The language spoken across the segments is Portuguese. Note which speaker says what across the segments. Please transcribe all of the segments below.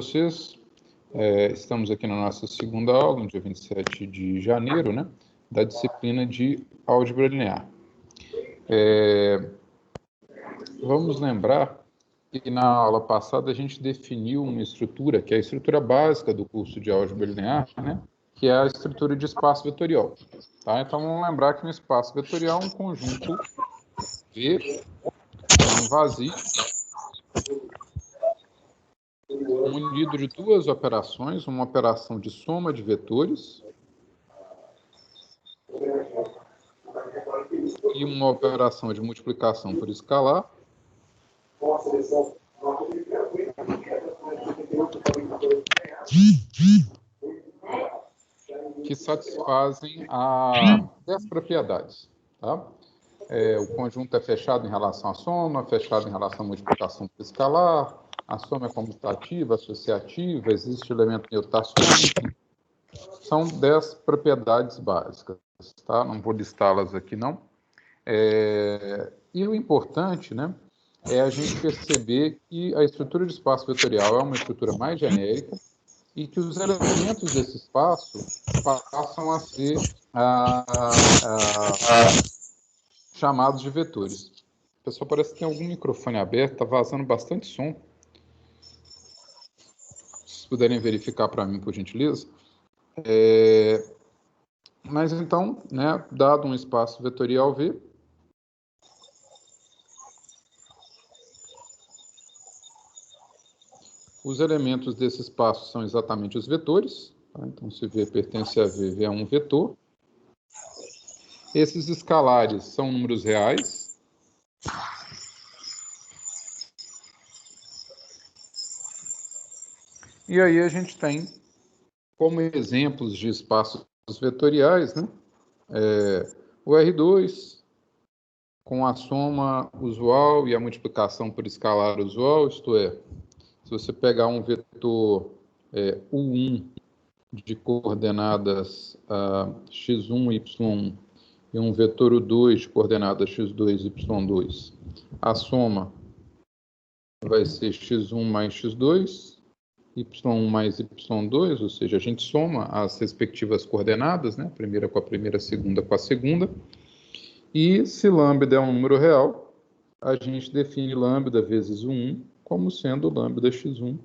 Speaker 1: vocês. Estamos aqui na nossa segunda aula, no dia 27 de janeiro, né, da disciplina de álgebra linear. Vamos lembrar que na aula passada a gente definiu uma estrutura, que é a estrutura básica do curso de álgebra linear, né, que é a estrutura de espaço vetorial. Tá? Então, vamos lembrar que um espaço vetorial é um conjunto V, um vazio, munido de duas operações, uma operação de soma de vetores e uma operação de multiplicação por escalar, que satisfazem a 10 propriedades. Tá? O conjunto é fechado em relação à soma, fechado em relação à multiplicação por escalar, a soma é comutativa, associativa, existe elemento neutassônico. São 10 propriedades básicas, tá? Não vou listá-las aqui, não. E o importante, né, é a gente perceber que a estrutura de espaço vetorial é uma estrutura mais genérica e que os elementos desse espaço passam a ser chamados de vetores. Pessoal, parece que tem algum microfone aberto, está vazando bastante som. Se puderem verificar para mim, por gentileza. Mas então, né, dado um espaço vetorial V, os elementos desse espaço são exatamente os vetores. Tá? Então, se V pertence a V, V é um vetor. Esses escalares são números reais. E aí a gente tem como exemplos de espaços vetoriais, né, o R2 com a soma usual e a multiplicação por escalar usual, isto é, se você pegar um vetor U1 de coordenadas x1, y1 e um vetor U2 de coordenadas x2, y2, a soma vai ser x1 mais x2, y1 mais y2, ou seja, a gente soma as respectivas coordenadas, né? Primeira com a primeira, segunda com a segunda. E se lambda é um número real, a gente define lambda vezes 1 como sendo lambda x1,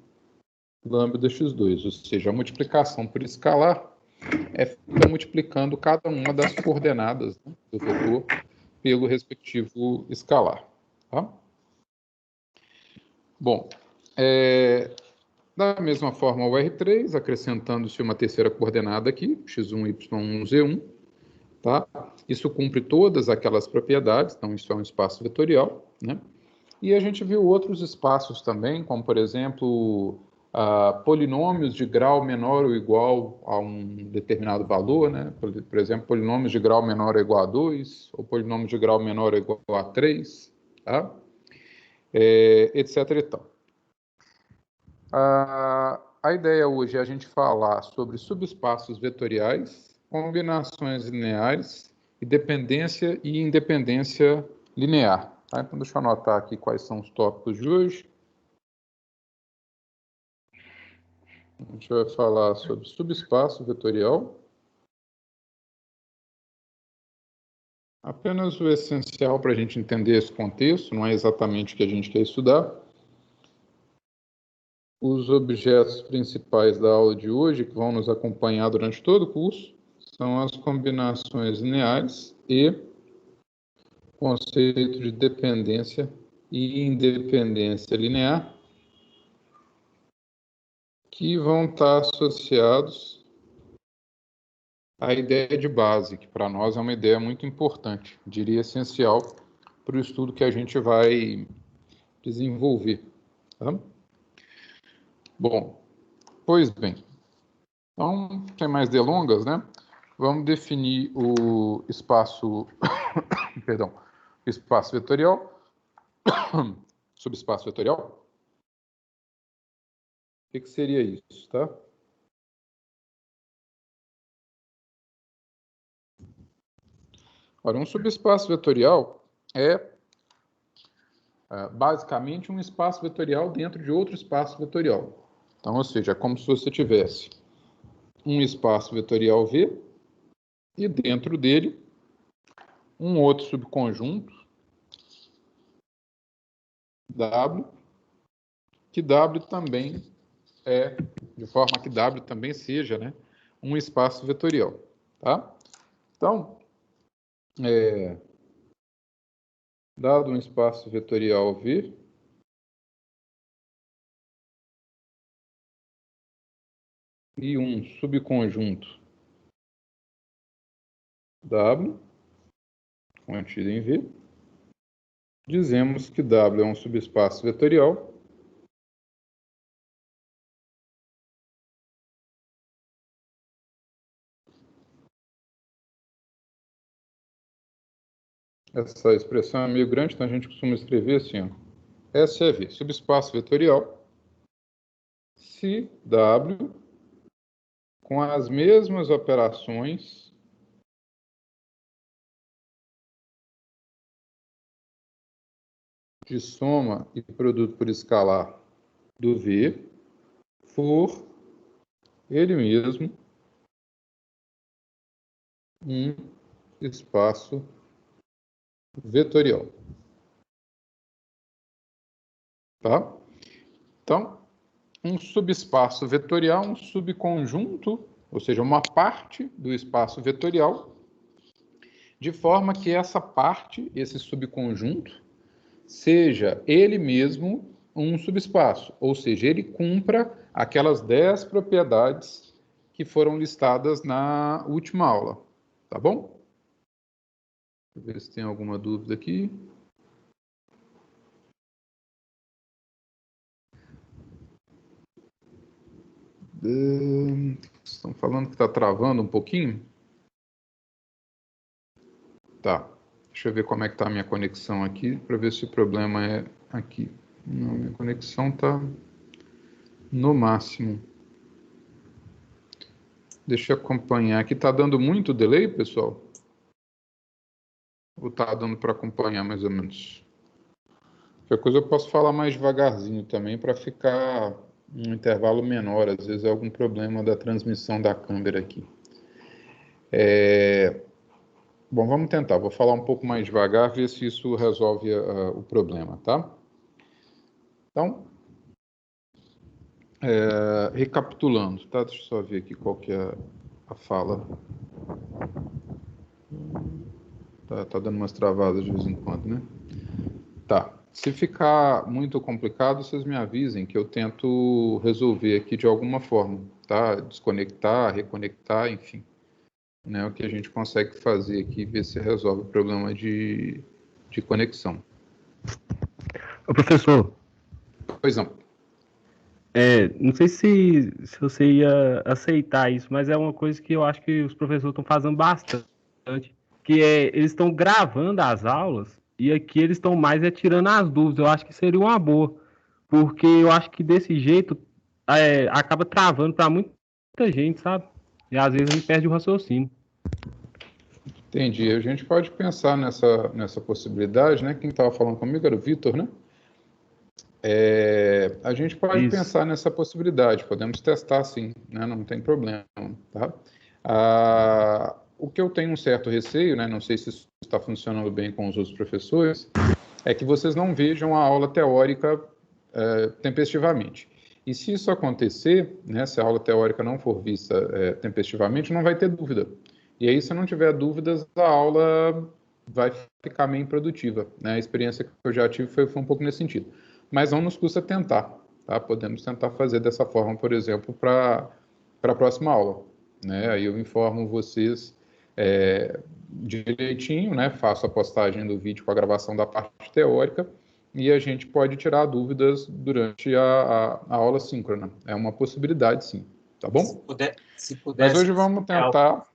Speaker 1: lambda x2, ou seja, a multiplicação por escalar é multiplicando cada uma das coordenadas, né, do vetor pelo respectivo escalar. Tá? Bom, da mesma forma, o R3, acrescentando-se uma terceira coordenada aqui, x1, y1, z1. Tá? Isso cumpre todas aquelas propriedades, então isso é um espaço vetorial. Né? E a gente viu outros espaços também, como, por exemplo, polinômios de grau menor ou igual a um determinado valor. Né? Por exemplo, polinômios de grau menor ou igual a 2, ou polinômios de grau menor ou igual a 3, tá? Etc. e tal. A ideia hoje é a gente falar sobre subespaços vetoriais, combinações lineares e dependência e independência linear. Tá? Então, deixa eu anotar aqui quais são os tópicos de hoje. A gente vai falar sobre subespaço vetorial. Apenas o essencial para a gente entender esse contexto, não é exatamente o que a gente quer estudar. Os objetos principais da aula de hoje, que vão nos acompanhar durante todo o curso, são as combinações lineares e conceito de dependência e independência linear, que vão estar associados à ideia de base, que para nós é uma ideia muito importante, diria essencial para o estudo que a gente vai desenvolver. Tá? Bom, pois bem, então, sem mais delongas, né? Vamos definir o espaço, perdão, espaço vetorial, subespaço vetorial. O que seria isso, tá? Ora, um subespaço vetorial é basicamente um espaço vetorial dentro de outro espaço vetorial. Então, ou seja, é como se você tivesse um espaço vetorial V e dentro dele um outro subconjunto W, que W também de forma que W também seja, né, um espaço vetorial, tá? Então, dado um espaço vetorial V, e um subconjunto W, contido em V, dizemos que W é um subespaço vetorial essa expressão é meio grande, então a gente costuma escrever assim, ó, SV, subespaço vetorial, se W com as mesmas operações de soma e produto por escalar do V for ele mesmo um espaço vetorial. Tá? Então, um subespaço vetorial, um subconjunto, ou seja, uma parte do espaço vetorial, de forma que essa parte, esse subconjunto, seja ele mesmo um subespaço, ou seja, ele cumpra aquelas 10 propriedades que foram listadas na última aula, tá bom? Deixa eu ver se tem alguma dúvida aqui. Estão falando que está travando um pouquinho? Tá. Deixa eu ver como é que está a minha conexão aqui, para ver se o problema é aqui. Não, minha conexão está no máximo. Deixa eu acompanhar aqui. Está dando muito delay, pessoal? Ou está dando para acompanhar mais ou menos? Qualquer coisa eu posso falar mais devagarzinho também, para ficar um intervalo menor. Às vezes é algum problema da transmissão da câmera aqui. Bom, vamos tentar. Vou falar um pouco mais devagar, ver se isso resolve o problema, tá? Então, recapitulando, tá? Deixa eu só ver aqui qual que é a fala. Tá dando umas travadas de vez em quando, né? Tá. Se ficar muito complicado, vocês me avisem que eu tento resolver aqui de alguma forma, tá? Desconectar, reconectar, enfim. Né? O que a gente consegue fazer aqui, ver se resolve o problema de conexão.
Speaker 2: Ô, professor.
Speaker 1: Pois não.
Speaker 2: Não sei se você ia aceitar isso, mas é uma coisa que eu acho que os professores estão fazendo bastante, que eles estão gravando as aulas e aqui eles estão mais tirando as dúvidas. Eu acho que seria uma boa, porque eu acho que desse jeito acaba travando para muita gente, sabe? E às vezes a gente perde o raciocínio.
Speaker 1: Entendi. A gente pode pensar nessa possibilidade, né? Quem estava falando comigo era o Vitor, né? A gente pode pensar nessa possibilidade, podemos testar sim, né? Não tem problema, tá? O que eu tenho um certo receio, né? Não sei se isso está funcionando bem com os outros professores, é que vocês não vejam a aula teórica tempestivamente. E se isso acontecer, né? Se a aula teórica não for vista tempestivamente, não vai ter dúvida. E aí, se não tiver dúvidas, a aula vai ficar meio improdutiva, né? A experiência que eu já tive foi um pouco nesse sentido. Mas não nos custa tentar, tá? Podemos tentar fazer dessa forma, por exemplo, para a próxima aula, né? Aí eu informo vocês direitinho, né? Faço a postagem do vídeo com a gravação da parte teórica e a gente pode tirar dúvidas durante a aula síncrona. É uma possibilidade, sim, tá bom?
Speaker 3: Se puder,
Speaker 1: mas hoje vamos tentar...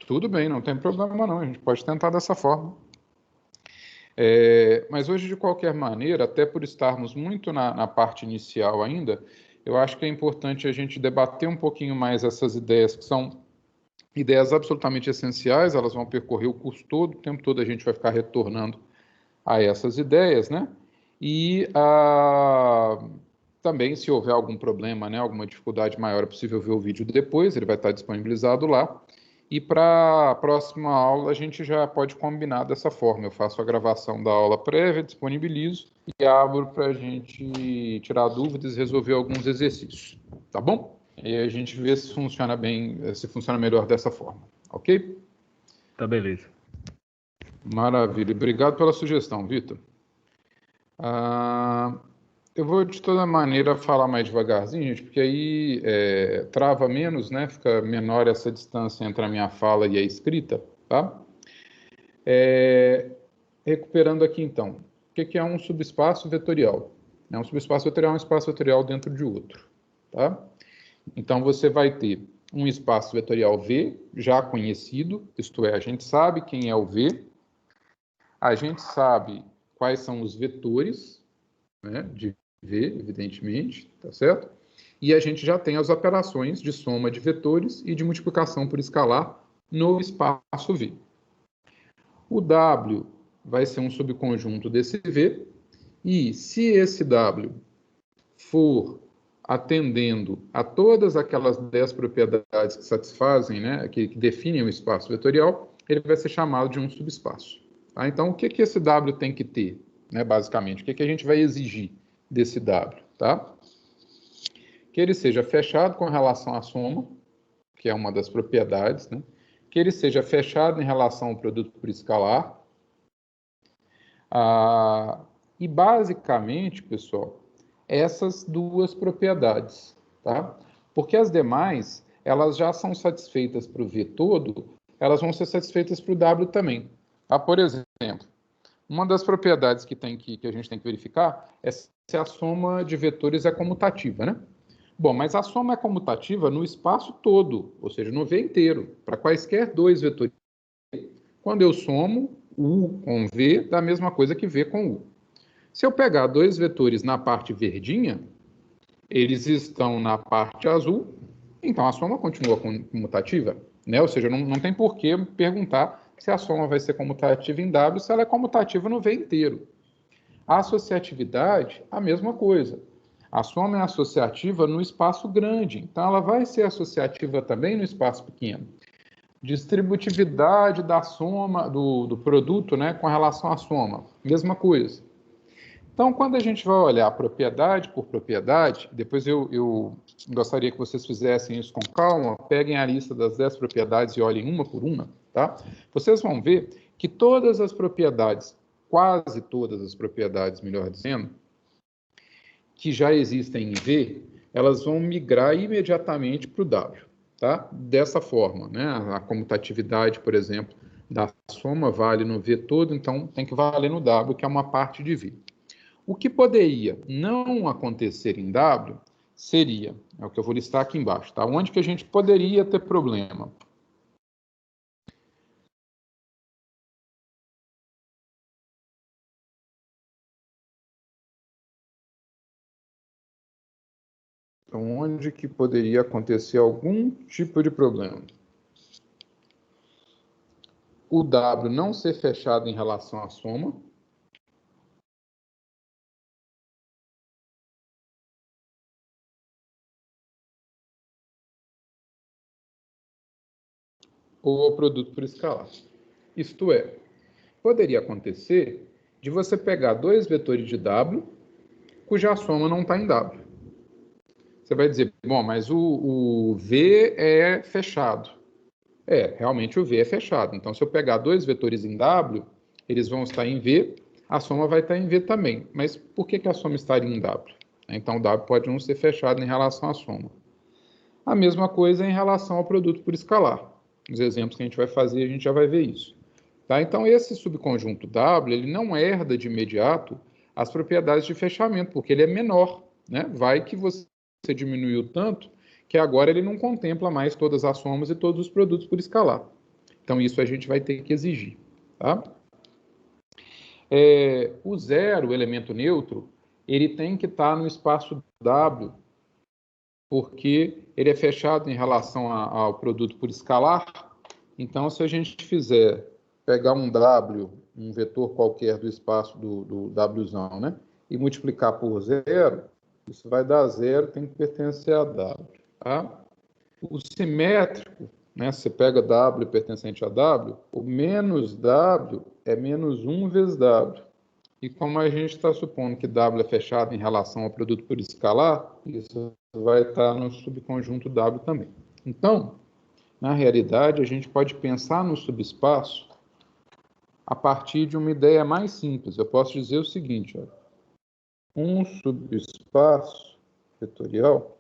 Speaker 1: Tudo bem, não tem problema não, a gente pode tentar dessa forma. Mas hoje, de qualquer maneira, até por estarmos muito na parte inicial ainda, eu acho que é importante a gente debater um pouquinho mais essas ideias, que são ideias absolutamente essenciais, elas vão percorrer o curso todo, o tempo todo a gente vai ficar retornando a essas ideias, né? E também, se houver algum problema, né, alguma dificuldade maior, é possível ver o vídeo depois, ele vai estar disponibilizado lá. E para a próxima aula a gente já pode combinar dessa forma. Eu faço a gravação da aula prévia, disponibilizo e abro para a gente tirar dúvidas e resolver alguns exercícios. Tá bom? E a gente vê se funciona bem, se funciona melhor dessa forma. Ok?
Speaker 2: Tá, beleza.
Speaker 1: Maravilha. Obrigado pela sugestão, Vitor. Eu vou, de toda maneira, falar mais devagarzinho, gente, porque aí trava menos, né? Fica menor essa distância entre a minha fala e a escrita, tá? Recuperando aqui, então. O que é um subespaço vetorial? Um subespaço vetorial é um espaço vetorial dentro de outro, tá? Então, você vai ter um espaço vetorial V, já conhecido, isto é, a gente sabe quem é o V, a gente sabe quais são os vetores, né, de V, evidentemente, tá certo? E a gente já tem as operações de soma de vetores e de multiplicação por escalar no espaço V. O W vai ser um subconjunto desse V, e se esse W for atendendo a todas aquelas 10 propriedades que satisfazem, né, que definem o espaço vetorial, ele vai ser chamado de um subespaço. Tá? Então, o que esse W tem que ter, né, basicamente? O que a gente vai exigir desse W? Tá? Que ele seja fechado com relação à soma, que é uma das propriedades, né? Que ele seja fechado em relação ao produto por escalar. E, basicamente, pessoal, essas duas propriedades, tá? Porque as demais, elas já são satisfeitas para o V todo, elas vão ser satisfeitas para o W também. Tá? Por exemplo, uma das propriedades que a gente tem que verificar é se a soma de vetores é comutativa, né? Bom, mas a soma é comutativa no espaço todo, ou seja, no V inteiro, para quaisquer dois vetores. Quando eu somo U com V, dá a mesma coisa que V com U. Se eu pegar dois vetores na parte verdinha, eles estão na parte azul, então a soma continua comutativa, né? Ou seja, não tem por que perguntar se a soma vai ser comutativa em W, se ela é comutativa no V inteiro. A associatividade, a mesma coisa. A soma é associativa no espaço grande, então ela vai ser associativa também no espaço pequeno. Distributividade da soma, do produto, né, com relação à soma, mesma coisa. Então, quando a gente vai olhar propriedade por propriedade, depois eu gostaria que vocês fizessem isso com calma, peguem a lista das 10 propriedades e olhem uma por uma, tá? Vocês vão ver que todas as propriedades, quase todas as propriedades, melhor dizendo, que já existem em V, elas vão migrar imediatamente para o W, tá? Dessa forma, né? A comutatividade, por exemplo, da soma vale no V todo, então tem que valer no W, que é uma parte de V. O que poderia não acontecer em W seria, é o que eu vou listar aqui embaixo, tá? Onde que a gente poderia ter problema? Então, onde que poderia acontecer algum tipo de problema? O W não ser fechado em relação à soma. Ou ao produto por escalar. Isto é, poderia acontecer de você pegar dois vetores de W, cuja soma não está em W. Você vai dizer, bom, mas o V é fechado. Realmente o V é fechado. Então, se eu pegar dois vetores em W, eles vão estar em V, a soma vai estar em V também. Mas por que a soma estaria em W? Então, o W pode não ser fechado em relação à soma. A mesma coisa em relação ao produto por escalar. Os exemplos que a gente vai fazer, a gente já vai ver isso. Tá? Então, esse subconjunto W, ele não herda de imediato as propriedades de fechamento, porque ele é menor, né? Vai que você diminuiu tanto que agora ele não contempla mais todas as somas e todos os produtos por escalar. Então, isso a gente vai ter que exigir. Tá? O zero, o elemento neutro, ele tem que estar no espaço W, porque ele é fechado em relação ao produto por escalar. Então, se a gente fizer pegar um W, um vetor qualquer do espaço do Wzão, né, e multiplicar por zero, Isso vai dar 0, tem que pertencer a W. Tá? O simétrico, né, você pega W pertencente a W, o menos W é menos 1 vezes W. E como a gente está supondo que W é fechado em relação ao produto por escalar, isso vai estar no subconjunto W também. Então, na realidade, a gente pode pensar no subespaço a partir de uma ideia mais simples. Eu posso dizer o seguinte, ó, um subespaço vetorial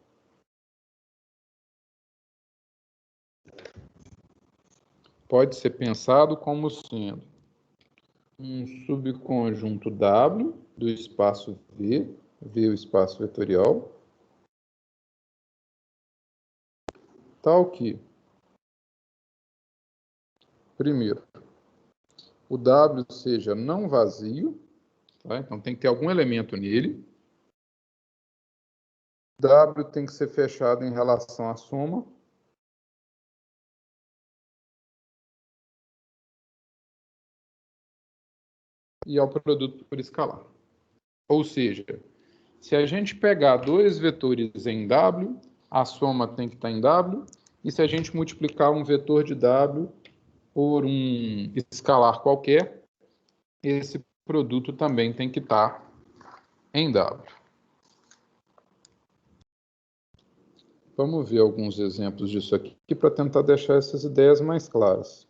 Speaker 1: pode ser pensado como sendo um subconjunto W do espaço V, V o espaço vetorial, tal que, primeiro, o W seja não vazio, tá? Então tem que ter algum elemento nele. W tem que ser fechado em relação à soma. E ao produto por escalar. Ou seja, se a gente pegar dois vetores em W, a soma tem que estar em W, e se a gente multiplicar um vetor de W por um escalar qualquer, esse produto também tem que estar em W. Vamos ver alguns exemplos disso aqui para tentar deixar essas ideias mais claras.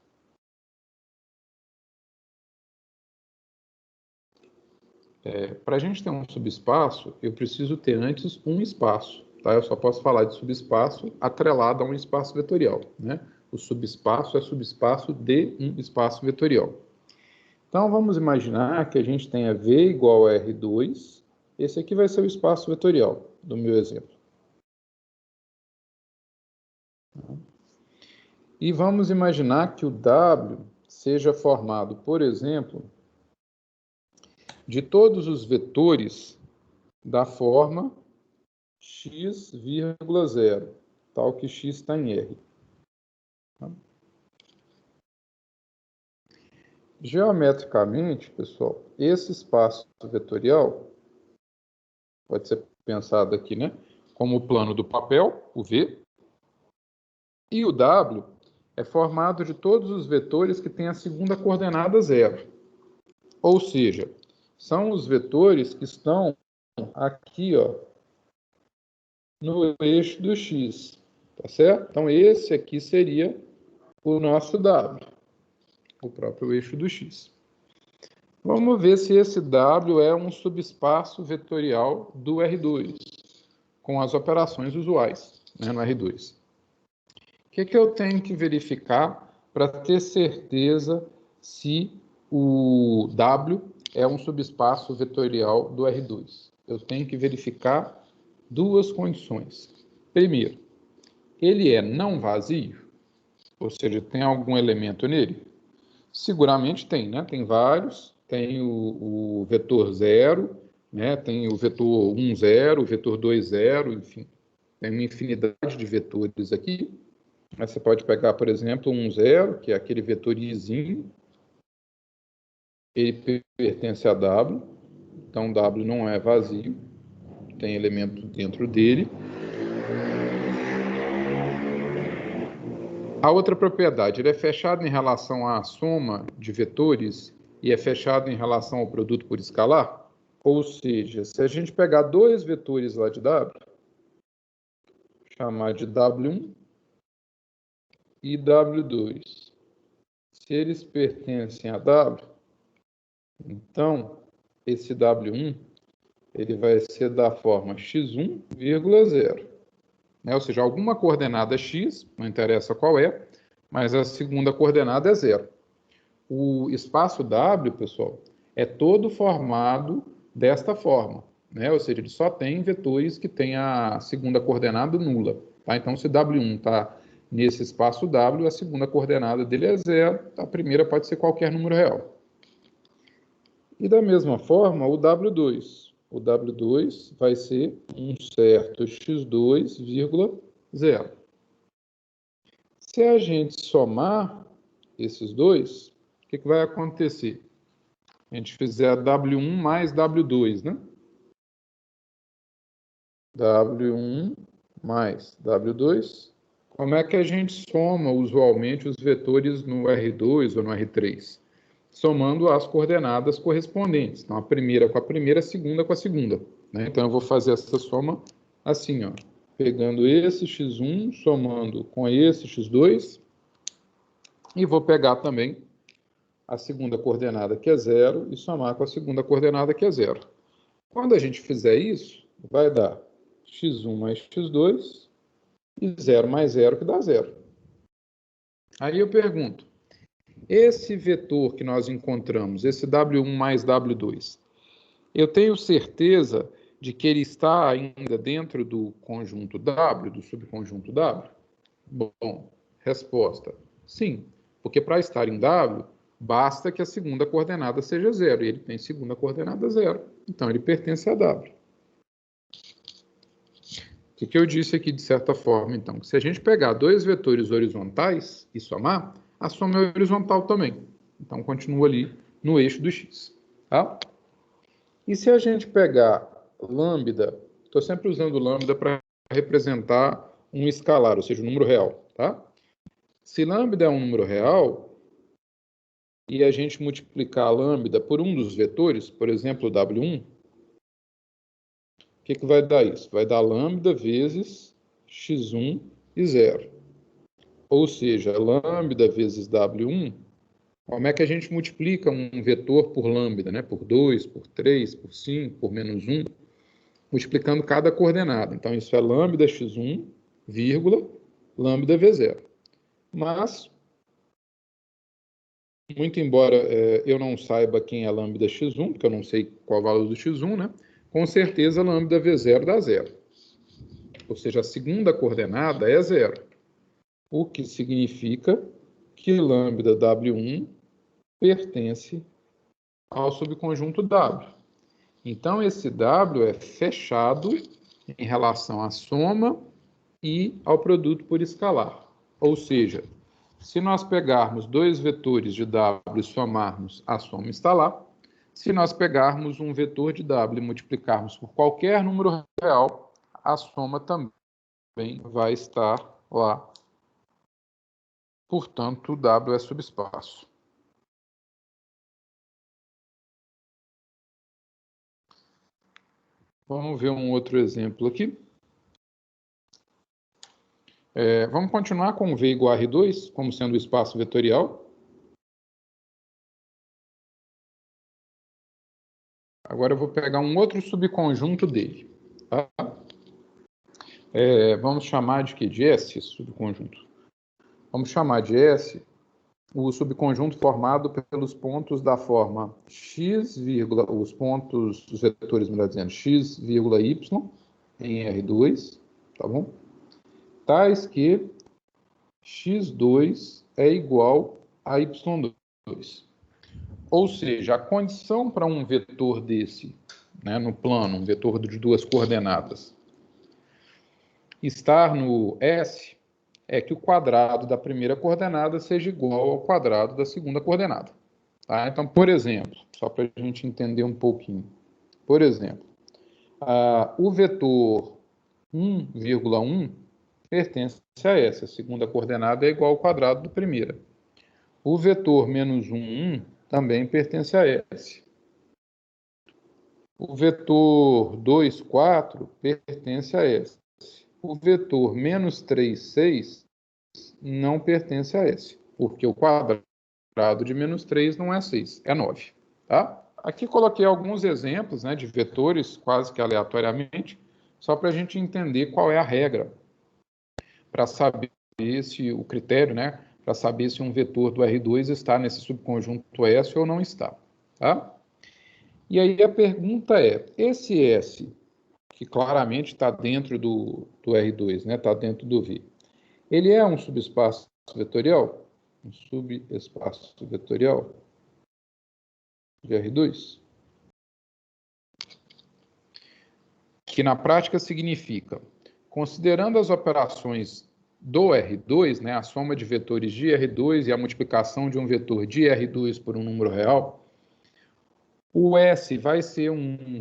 Speaker 1: Para a gente ter um subespaço, eu preciso ter antes um espaço. Tá? Eu só posso falar de subespaço atrelado a um espaço vetorial. Né? O subespaço é subespaço de um espaço vetorial. Então, vamos imaginar que a gente tenha V igual a R2. Esse aqui vai ser o espaço vetorial do meu exemplo. E vamos imaginar que o W seja formado, por exemplo, de todos os vetores da forma x, 0, tal que x está em R. Geometricamente, pessoal, esse espaço vetorial pode ser pensado aqui, né, como o plano do papel, o V, e o W é formado de todos os vetores que têm a segunda coordenada 0. Ou seja, são os vetores que estão aqui, ó, no eixo do x, tá certo? Então, esse aqui seria o nosso W, o próprio eixo do x. Vamos ver se esse W é um subespaço vetorial do R2, com as operações usuais, né, no R2. O que eu tenho que verificar para ter certeza se o W é um subespaço vetorial do R2? Eu tenho que verificar duas condições. Primeiro, ele é não vazio, ou seja, tem algum elemento nele? Seguramente tem, né? Tem vários. Tem o vetor 0, né? Tem o vetor 1, 0, o vetor 2, 0, enfim. Tem uma infinidade de vetores aqui. Mas você pode pegar, por exemplo, 1, 0, que é aquele vetor izinho. Ele pertence a W. Então, W não é vazio. Tem elemento dentro dele. A outra propriedade, ele é fechado em relação à soma de vetores e é fechado em relação ao produto por escalar? Ou seja, se a gente pegar dois vetores lá de W, chamar de W1 e W2, se eles pertencem a W, então esse W1 ele vai ser da forma x1, 0. Né? Ou seja, alguma coordenada x, não interessa qual é, mas a segunda coordenada é 0. O espaço W, pessoal, é todo formado desta forma, né? Ou seja, ele só tem vetores que têm a segunda coordenada nula. Tá? Então, se W1 está nesse espaço W, a segunda coordenada dele é 0, a primeira pode ser qualquer número real. E da mesma forma, o W2. O W2 vai ser um certo x2, 0. Se a gente somar esses dois, o que vai acontecer? A gente fizer W1 mais W2, né? W1 mais W2. Como é que a gente soma usualmente os vetores no R2 ou no R3? Somando as coordenadas correspondentes. Então, a primeira com a primeira, a segunda com a segunda. Né? Então, eu vou fazer essa soma assim, ó, pegando esse x1, somando com esse x2, e vou pegar também a segunda coordenada, que é 0, e somar com a segunda coordenada, que é 0. Quando a gente fizer isso, vai dar x1 mais x2 e 0 mais 0, que dá 0. Aí eu pergunto, esse vetor que nós encontramos, esse W1 mais W2, eu tenho certeza de que ele está ainda dentro do conjunto W, do subconjunto W? Bom, resposta, sim, porque para estar em W, basta que a segunda coordenada seja 0, e ele tem segunda coordenada 0, então ele pertence a W. O que eu disse aqui de certa forma, então? Que se a gente pegar dois vetores horizontais e somar, a soma é horizontal também. Então, continua ali no eixo do x. Tá? E se a gente pegar lambda, estou sempre usando lambda para representar um escalar, ou seja, um número real. Tá? Se lambda é um número real, e a gente multiplicar a lambda por um dos vetores, por exemplo, W1, o que vai dar isso? Vai dar lambda vezes x1 e 0. Ou seja, lambda vezes W1, como é que a gente multiplica um vetor por lambda, né? Por 2, por 3, por 5, por menos 1, multiplicando cada coordenada. Então, isso é lambda x1, vírgula, lambda v0. Mas, muito embora eu não saiba quem é lambda x1, porque eu não sei qual é o valor do x1, né? Com certeza, lambda v0 dá 0. Ou seja, a segunda coordenada é 0. O que significa que lambda W1 pertence ao subconjunto W. Então, esse W é fechado em relação à soma e ao produto por escalar. Ou seja, se nós pegarmos dois vetores de W e somarmos, a soma está lá. Se nós pegarmos um vetor de W e multiplicarmos por qualquer número real, a soma também vai estar lá. Portanto, W é subespaço. Vamos ver um outro exemplo aqui. Vamos continuar com V igual a R2, como sendo o espaço vetorial. Agora eu vou pegar um outro subconjunto dele. Tá? Vamos chamar de quê? De S, esse subconjunto. Vamos chamar de S o subconjunto formado pelos pontos da forma x, os pontos, os vetores, melhor dizendo, x, y em R2, tá bom? Tais que x2 é igual a y2. Ou seja, a condição para um vetor desse, né, no plano, um vetor de duas coordenadas, estar no S, é que o quadrado da primeira coordenada seja igual ao quadrado da segunda coordenada. Tá? Então, por exemplo, só para a gente entender um pouquinho. Por exemplo, o vetor 1,1 pertence a S. A segunda coordenada é igual ao quadrado da primeira. O vetor menos 1 também pertence a S. O vetor 2, 4 pertence a S. O vetor menos 3, 6 não pertence a S, porque o quadrado de menos 3 não é 6, é 9. Tá? Aqui coloquei alguns exemplos, né, de vetores, quase que aleatoriamente, só para a gente entender qual é a regra, para saber se o critério, né, para saber se um vetor do R2 está nesse subconjunto S ou não está. Tá? E aí a pergunta é, esse S, que claramente está dentro do R2, né, está dentro do V, ele é um subespaço vetorial? Um subespaço vetorial de R2? Que na prática significa, considerando as operações do R2, né, a soma de vetores de R2 e a multiplicação de um vetor de R2 por um número real, o S vai ser um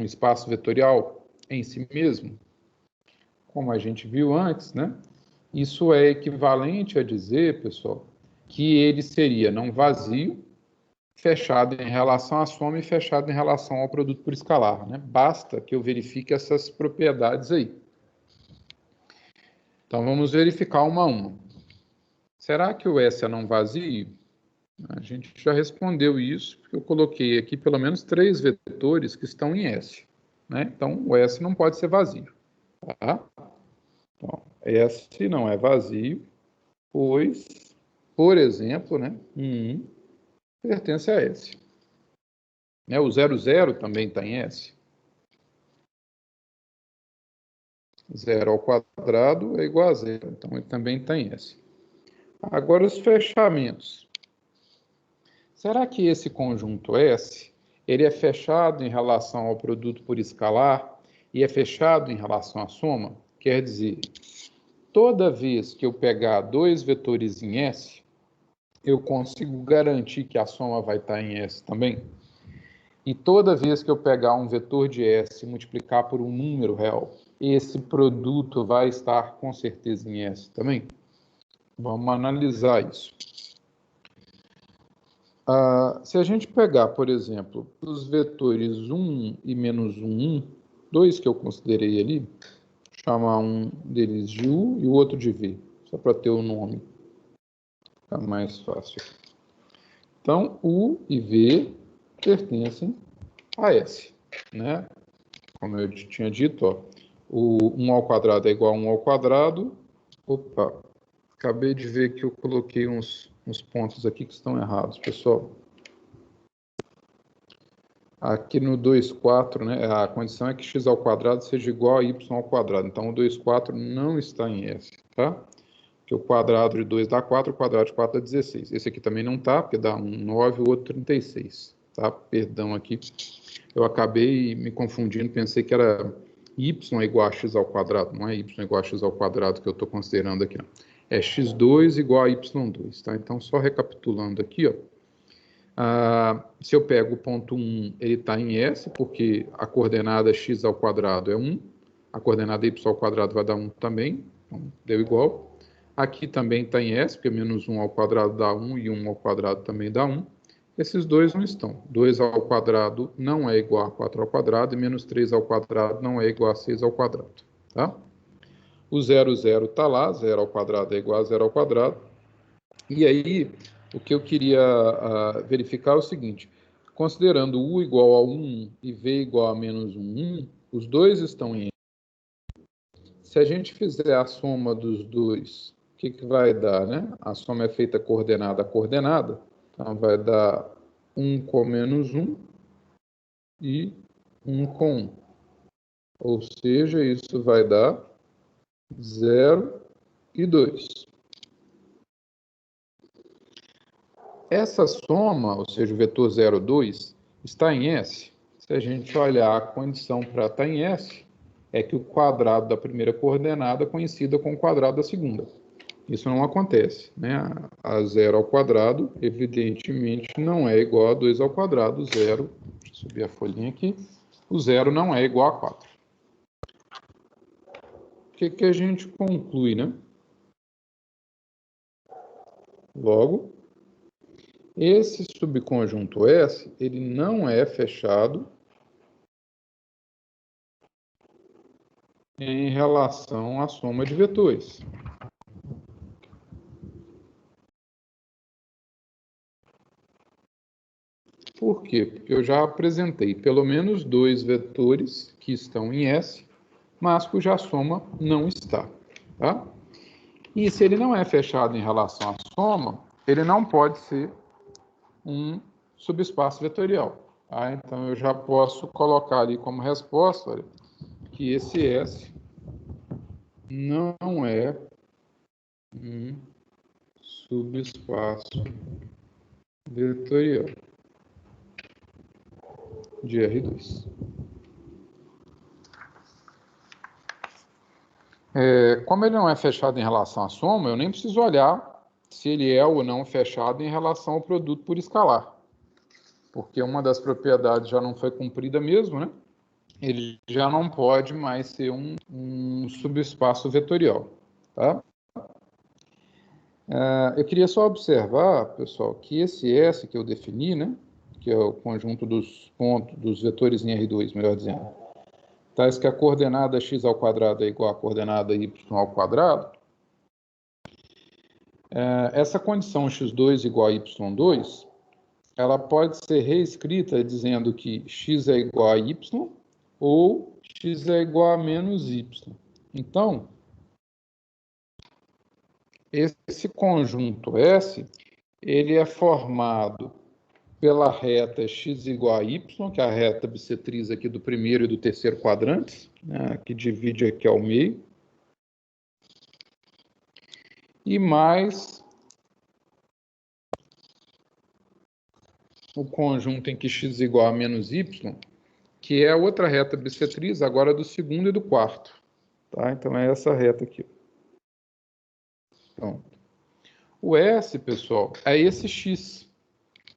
Speaker 1: espaço vetorial? em si mesmo, como a gente viu antes, né? Isso é equivalente a dizer, pessoal, que ele seria não vazio, fechado em relação à soma e fechado em relação ao produto por escalar, né? Basta que eu verifique essas propriedades aí. Então, vamos verificar uma a uma. Será que o S é não vazio? A gente já respondeu isso, porque eu coloquei aqui pelo menos 3 vetores que estão em S, né? Então, o S não pode ser vazio, tá? Então, S não é vazio, pois, por exemplo, né, 1 pertence a S. Né, o 00 também está em S. 0 ao quadrado é igual a 0, então ele também está em S. Agora, os fechamentos. Será que esse conjunto S, ele é fechado em relação ao produto por escalar e é fechado em relação à soma? Quer dizer, toda vez que eu pegar 2 vetores em S, eu consigo garantir que a soma vai estar em S também? E toda vez que eu pegar um vetor de S e multiplicar por um número real, esse produto vai estar com certeza em S também? Vamos analisar isso. Se a gente pegar, por exemplo, os vetores 1 e menos 1, 2 que eu considerei ali, chamar um deles de U e o outro de V, só para ter o nome, fica mais fácil. Então, U e V pertencem a S, né? Como eu tinha dito, ó, o 1 ao quadrado é igual a 1 ao quadrado. Opa, acabei de ver que eu coloquei uns pontos aqui que estão errados, pessoal. Aqui no 2,4, né, a condição é que x ao quadrado seja igual a y ao quadrado. Então, o 2,4 não está em S, tá? Porque o quadrado de 2 dá 4, o quadrado de 4 dá 16. Esse aqui também não tá, porque dá um 9, o outro 36, tá? Perdão aqui. Eu acabei me confundindo, pensei que era y é igual a x ao quadrado. Não é y igual a x ao quadrado que eu estou considerando aqui, não. É x2 igual a y2, tá? Então, só recapitulando aqui, ó. Se eu pego o ponto 1, ele está em S, porque a coordenada x ao quadrado é 1, a coordenada y ao quadrado vai dar 1 também, então deu igual. Aqui também está em S, porque menos 1 ao quadrado dá 1 e 1 ao quadrado também dá 1. Esses dois não estão. 2 ao quadrado não é igual a 4 ao quadrado, e menos 3 ao quadrado não é igual a 6 ao quadrado. Tá? O 0 está lá, 0 ao quadrado é igual a 0 ao quadrado. E aí, o que eu queria verificar é o seguinte, considerando U igual a 1 e V igual a menos 1, os dois estão em. Se a gente fizer a soma dos dois, o que vai dar, né? A soma é feita coordenada a coordenada, então vai dar 1 com menos 1 e 1 com 1. Ou seja, isso vai dar 0 e 2. Essa soma, ou seja, o vetor 0, 2, está em S. Se a gente olhar a condição para estar em S, é que o quadrado da primeira coordenada coincida com o quadrado da segunda. Isso não acontece, né? A 0 ao quadrado, evidentemente, não é igual a 2 ao quadrado. 0, deixa eu subir a folhinha aqui, o 0 não é igual a 4. O que a gente conclui, né? Logo, esse subconjunto S, ele não é fechado em relação à soma de vetores. Por quê? Porque eu já apresentei pelo menos 2 vetores que estão em S, mas cuja soma não está. Tá? E se ele não é fechado em relação à soma, ele não pode ser um subespaço vetorial. Tá? Então, eu já posso colocar ali como resposta, olha, que esse S não é um subespaço vetorial de R2. Como ele não é fechado em relação à soma, eu nem preciso olhar se ele é ou não fechado em relação ao produto por escalar, porque uma das propriedades já não foi cumprida mesmo, né? ele já não pode mais ser um subespaço vetorial, tá? Eu queria só observar, pessoal, que esse S que eu defini, né, que é o conjunto dos pontos, dos vetores em R2, melhor dizendo, tais que a coordenada x ao quadrado é igual à coordenada y ao quadrado, essa condição x2 igual a y2, ela pode ser reescrita dizendo que x é igual a y ou x é igual a menos y. Então, esse conjunto S, ele é formado pela reta x igual a y, que é a reta bissetriz aqui do primeiro e do terceiro quadrantes, né, que divide aqui ao meio, e mais o conjunto em que x igual a menos y, que é a outra reta bissetriz, agora do segundo e do quarto. Tá? Então, é essa reta aqui. Pronto. O S, pessoal, é esse x,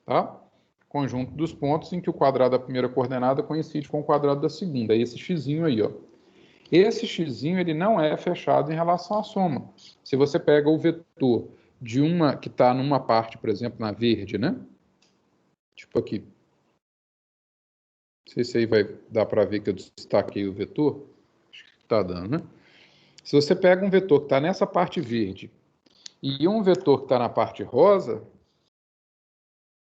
Speaker 1: tá? Conjunto dos pontos em que o quadrado da primeira coordenada coincide com o quadrado da segunda. É esse xzinho aí, ó. Esse xzinho, ele não é fechado em relação à soma. Se você pega o vetor de uma que está numa parte, por exemplo, na verde, né? Tipo aqui. Não sei se aí vai dar para ver que eu destaquei o vetor. Acho que está dando, né? Se você pega um vetor que está nessa parte verde e um vetor que está na parte rosa,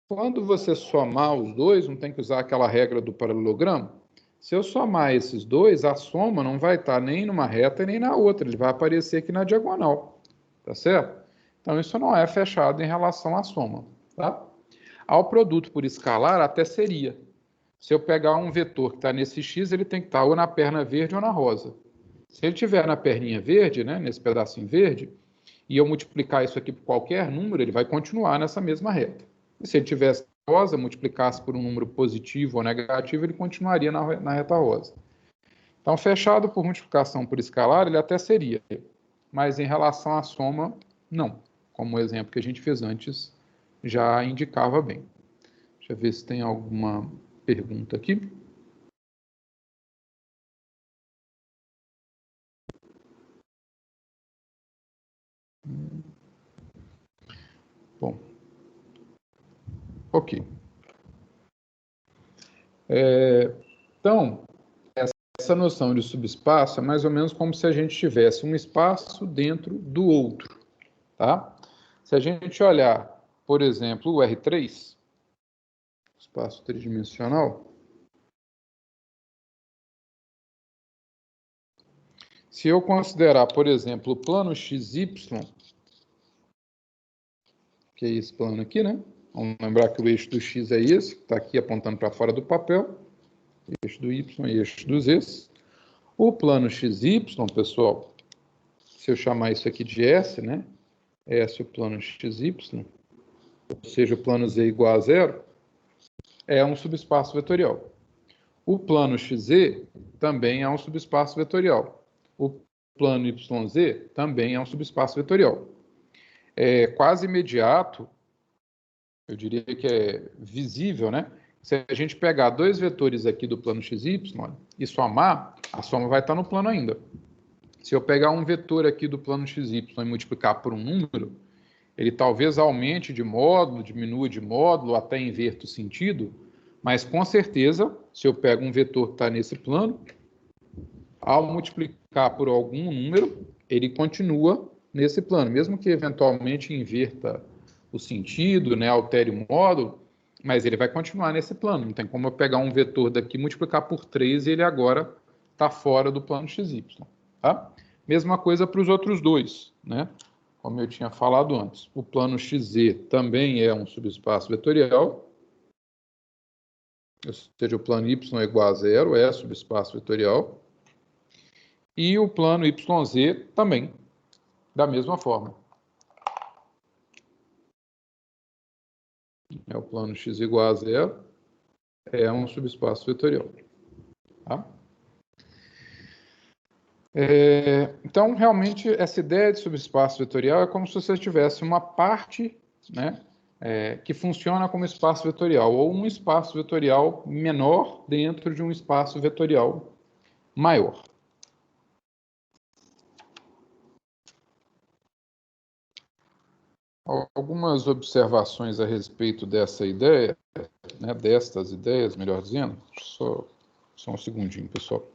Speaker 1: quando você somar os dois, não tem que usar aquela regra do paralelogramo? Se eu somar esses dois, a soma não vai estar nem numa reta nem na outra, ele vai aparecer aqui na diagonal, tá certo? Então, isso não é fechado em relação à soma, tá? Ao produto por escalar, até seria. Se eu pegar um vetor que está nesse x, ele tem que estar ou na perna verde ou na rosa. Se ele estiver na perninha verde, né, nesse pedacinho verde, e eu multiplicar isso aqui por qualquer número, ele vai continuar nessa mesma reta. E se ele tivesse rosa, multiplicasse por um número positivo ou negativo, ele continuaria na reta rosa. Então, fechado por multiplicação por escalar, ele até seria, mas em relação à soma, não. Como o exemplo que a gente fez antes já indicava bem. Deixa eu ver se tem alguma pergunta aqui. Bom, ok. Então, essa noção de subespaço é mais ou menos como se a gente tivesse um espaço dentro do outro, tá? Se a gente olhar, por exemplo, o R3, espaço tridimensional, se eu considerar, por exemplo, o plano XY, que é esse plano aqui, né? Vamos lembrar que o eixo do X é esse, que está aqui apontando para fora do papel, eixo do Y e eixo do Z. O plano XY, pessoal, se eu chamar isso aqui de S, né? S o plano XY, ou seja, o plano Z igual a zero, é um subespaço vetorial. O plano XZ também é um subespaço vetorial. O plano YZ também é um subespaço vetorial. É quase imediato, eu diria que é visível, né? Se a gente pegar dois vetores aqui do plano XY e somar, a soma vai estar no plano ainda. Se eu pegar um vetor aqui do plano XY e multiplicar por um número, ele talvez aumente de módulo, diminua de módulo, até inverta o sentido, mas com certeza, se eu pego um vetor que está nesse plano, ao multiplicar por algum número, ele continua nesse plano, mesmo que eventualmente inverta o sentido, né, altere o módulo, mas ele vai continuar nesse plano. Não tem como eu pegar um vetor daqui, multiplicar por 3 e ele agora está fora do plano XY. Tá? Mesma coisa para os outros dois, né? Como eu tinha falado antes. O plano XZ também é um subespaço vetorial, ou seja, o plano Y é igual a zero, é subespaço vetorial. E o plano YZ também, da mesma forma. É o plano x igual a zero, é um subespaço vetorial. Tá? Então, realmente, essa ideia de subespaço vetorial é como se você tivesse uma parte, né, que funciona como espaço vetorial, ou um espaço vetorial menor dentro de um espaço vetorial maior. Algumas observações a respeito dessa ideia, né, destas ideias, melhor dizendo. Só um segundinho, pessoal.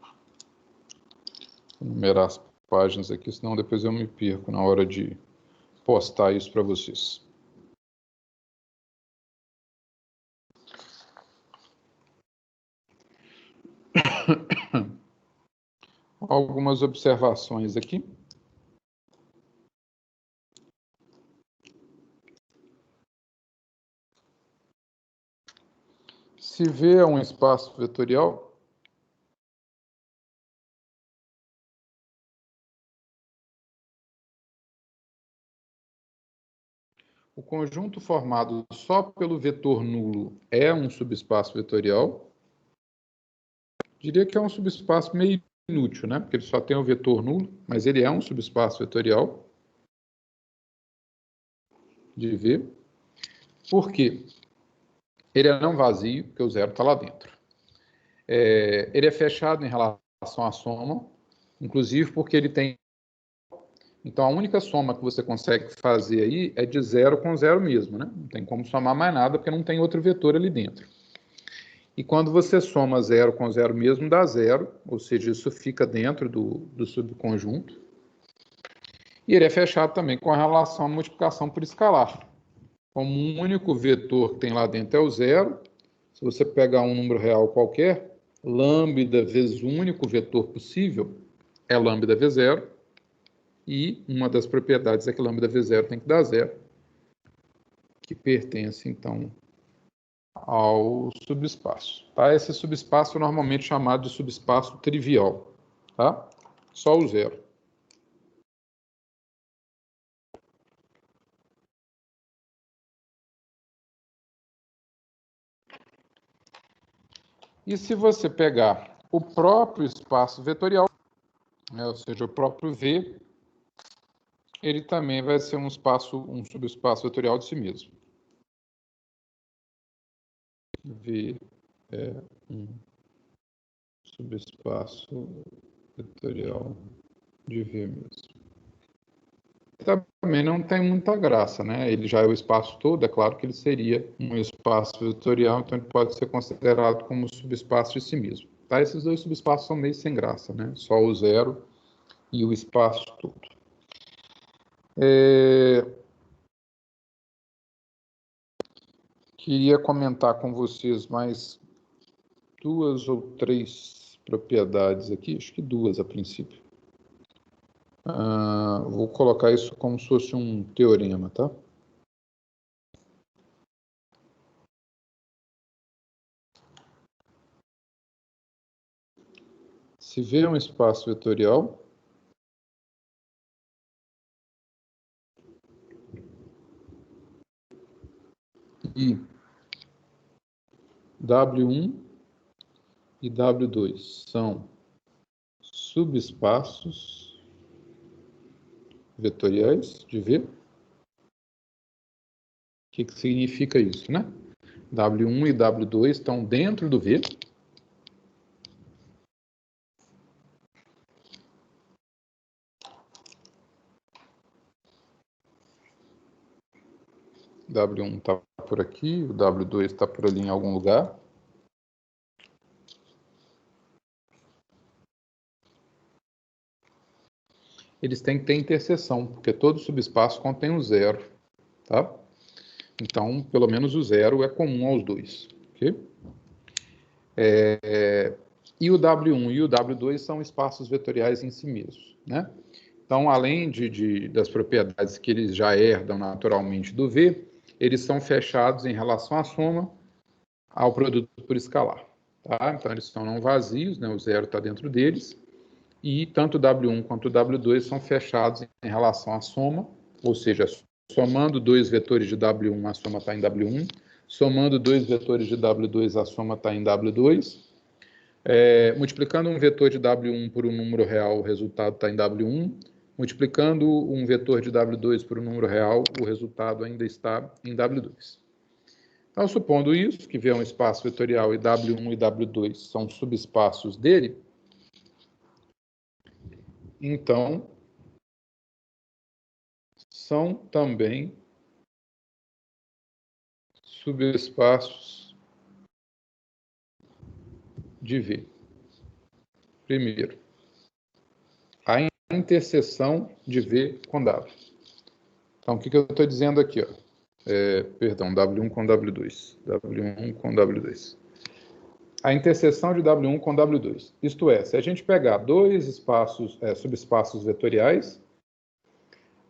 Speaker 1: Vou numerar as páginas aqui, senão depois eu me perco na hora de postar isso para vocês. Algumas observações aqui. Se V é um espaço vetorial, o conjunto formado só pelo vetor nulo é um subespaço vetorial. Diria que é um subespaço meio inútil, né? Porque ele só tem o vetor nulo, mas ele é um subespaço vetorial de V. Por quê? Ele é não vazio, porque o zero está lá dentro. Ele é fechado em relação à soma, inclusive porque ele tem... Então, a única soma que você consegue fazer aí é de zero com zero mesmo, né? Não tem como somar mais nada, porque não tem outro vetor ali dentro. E quando você soma zero com zero mesmo, dá zero, ou seja, isso fica dentro do subconjunto. E ele é fechado também com relação à multiplicação por escalar. Como o único vetor que tem lá dentro é o zero, se você pegar um número real qualquer, lambda vezes o único vetor possível é lambda V0, e uma das propriedades é que lambda V0 tem que dar zero, que pertence, então, ao subespaço. Tá? Esse subespaço é normalmente chamado de subespaço trivial. Tá? Só o zero. E se você pegar o próprio espaço vetorial, né, ou seja, o próprio V, ele também vai ser um subespaço vetorial de si mesmo. V é um subespaço vetorial de V mesmo. Também não tem muita graça, né? Ele já é o espaço todo, é claro que ele seria um espaço vetorial, então ele pode ser considerado como subespaço de si mesmo. Tá? Esses dois subespaços são meio sem graça, né? Só o zero e o espaço todo. Queria comentar com vocês mais 2 ou 3 propriedades aqui, acho que 2 a princípio. Vou colocar isso como se fosse um teorema, tá? Se V é um espaço vetorial, e W1 e W2 são subespaços vetoriais de V. O que significa isso, né? W1 e W2 estão dentro do V. W1 está por aqui, o W2 está por ali em algum lugar. Eles têm que ter interseção, porque todo subespaço contém um zero, tá? Então, pelo menos o zero é comum aos dois, ok? E o W1 e o W2 são espaços vetoriais em si mesmos, né? Então, além das propriedades que eles já herdam naturalmente do V, eles são fechados em relação à soma ao produto por escalar, tá? Então, eles são não vazios, né? O zero está dentro deles. E tanto o W1 quanto o W2 são fechados em relação à soma, ou seja, somando 2 vetores de W1, a soma está em W1, somando 2 vetores de W2, a soma está em W2, multiplicando um vetor de W1 por um número real, o resultado está em W1, Multiplicando um vetor de W2 por um número real, o resultado ainda está em W2. Então, supondo isso, que V é um espaço vetorial e W1 e W2 são subespaços dele, então, são também subespaços de V. Primeiro, a interseção de V com W. Então, o que eu estou dizendo aqui? Perdão, W1 com W2. W1 com W2. A interseção de W1 com W2. Isto é, se a gente pegar dois subespaços vetoriais,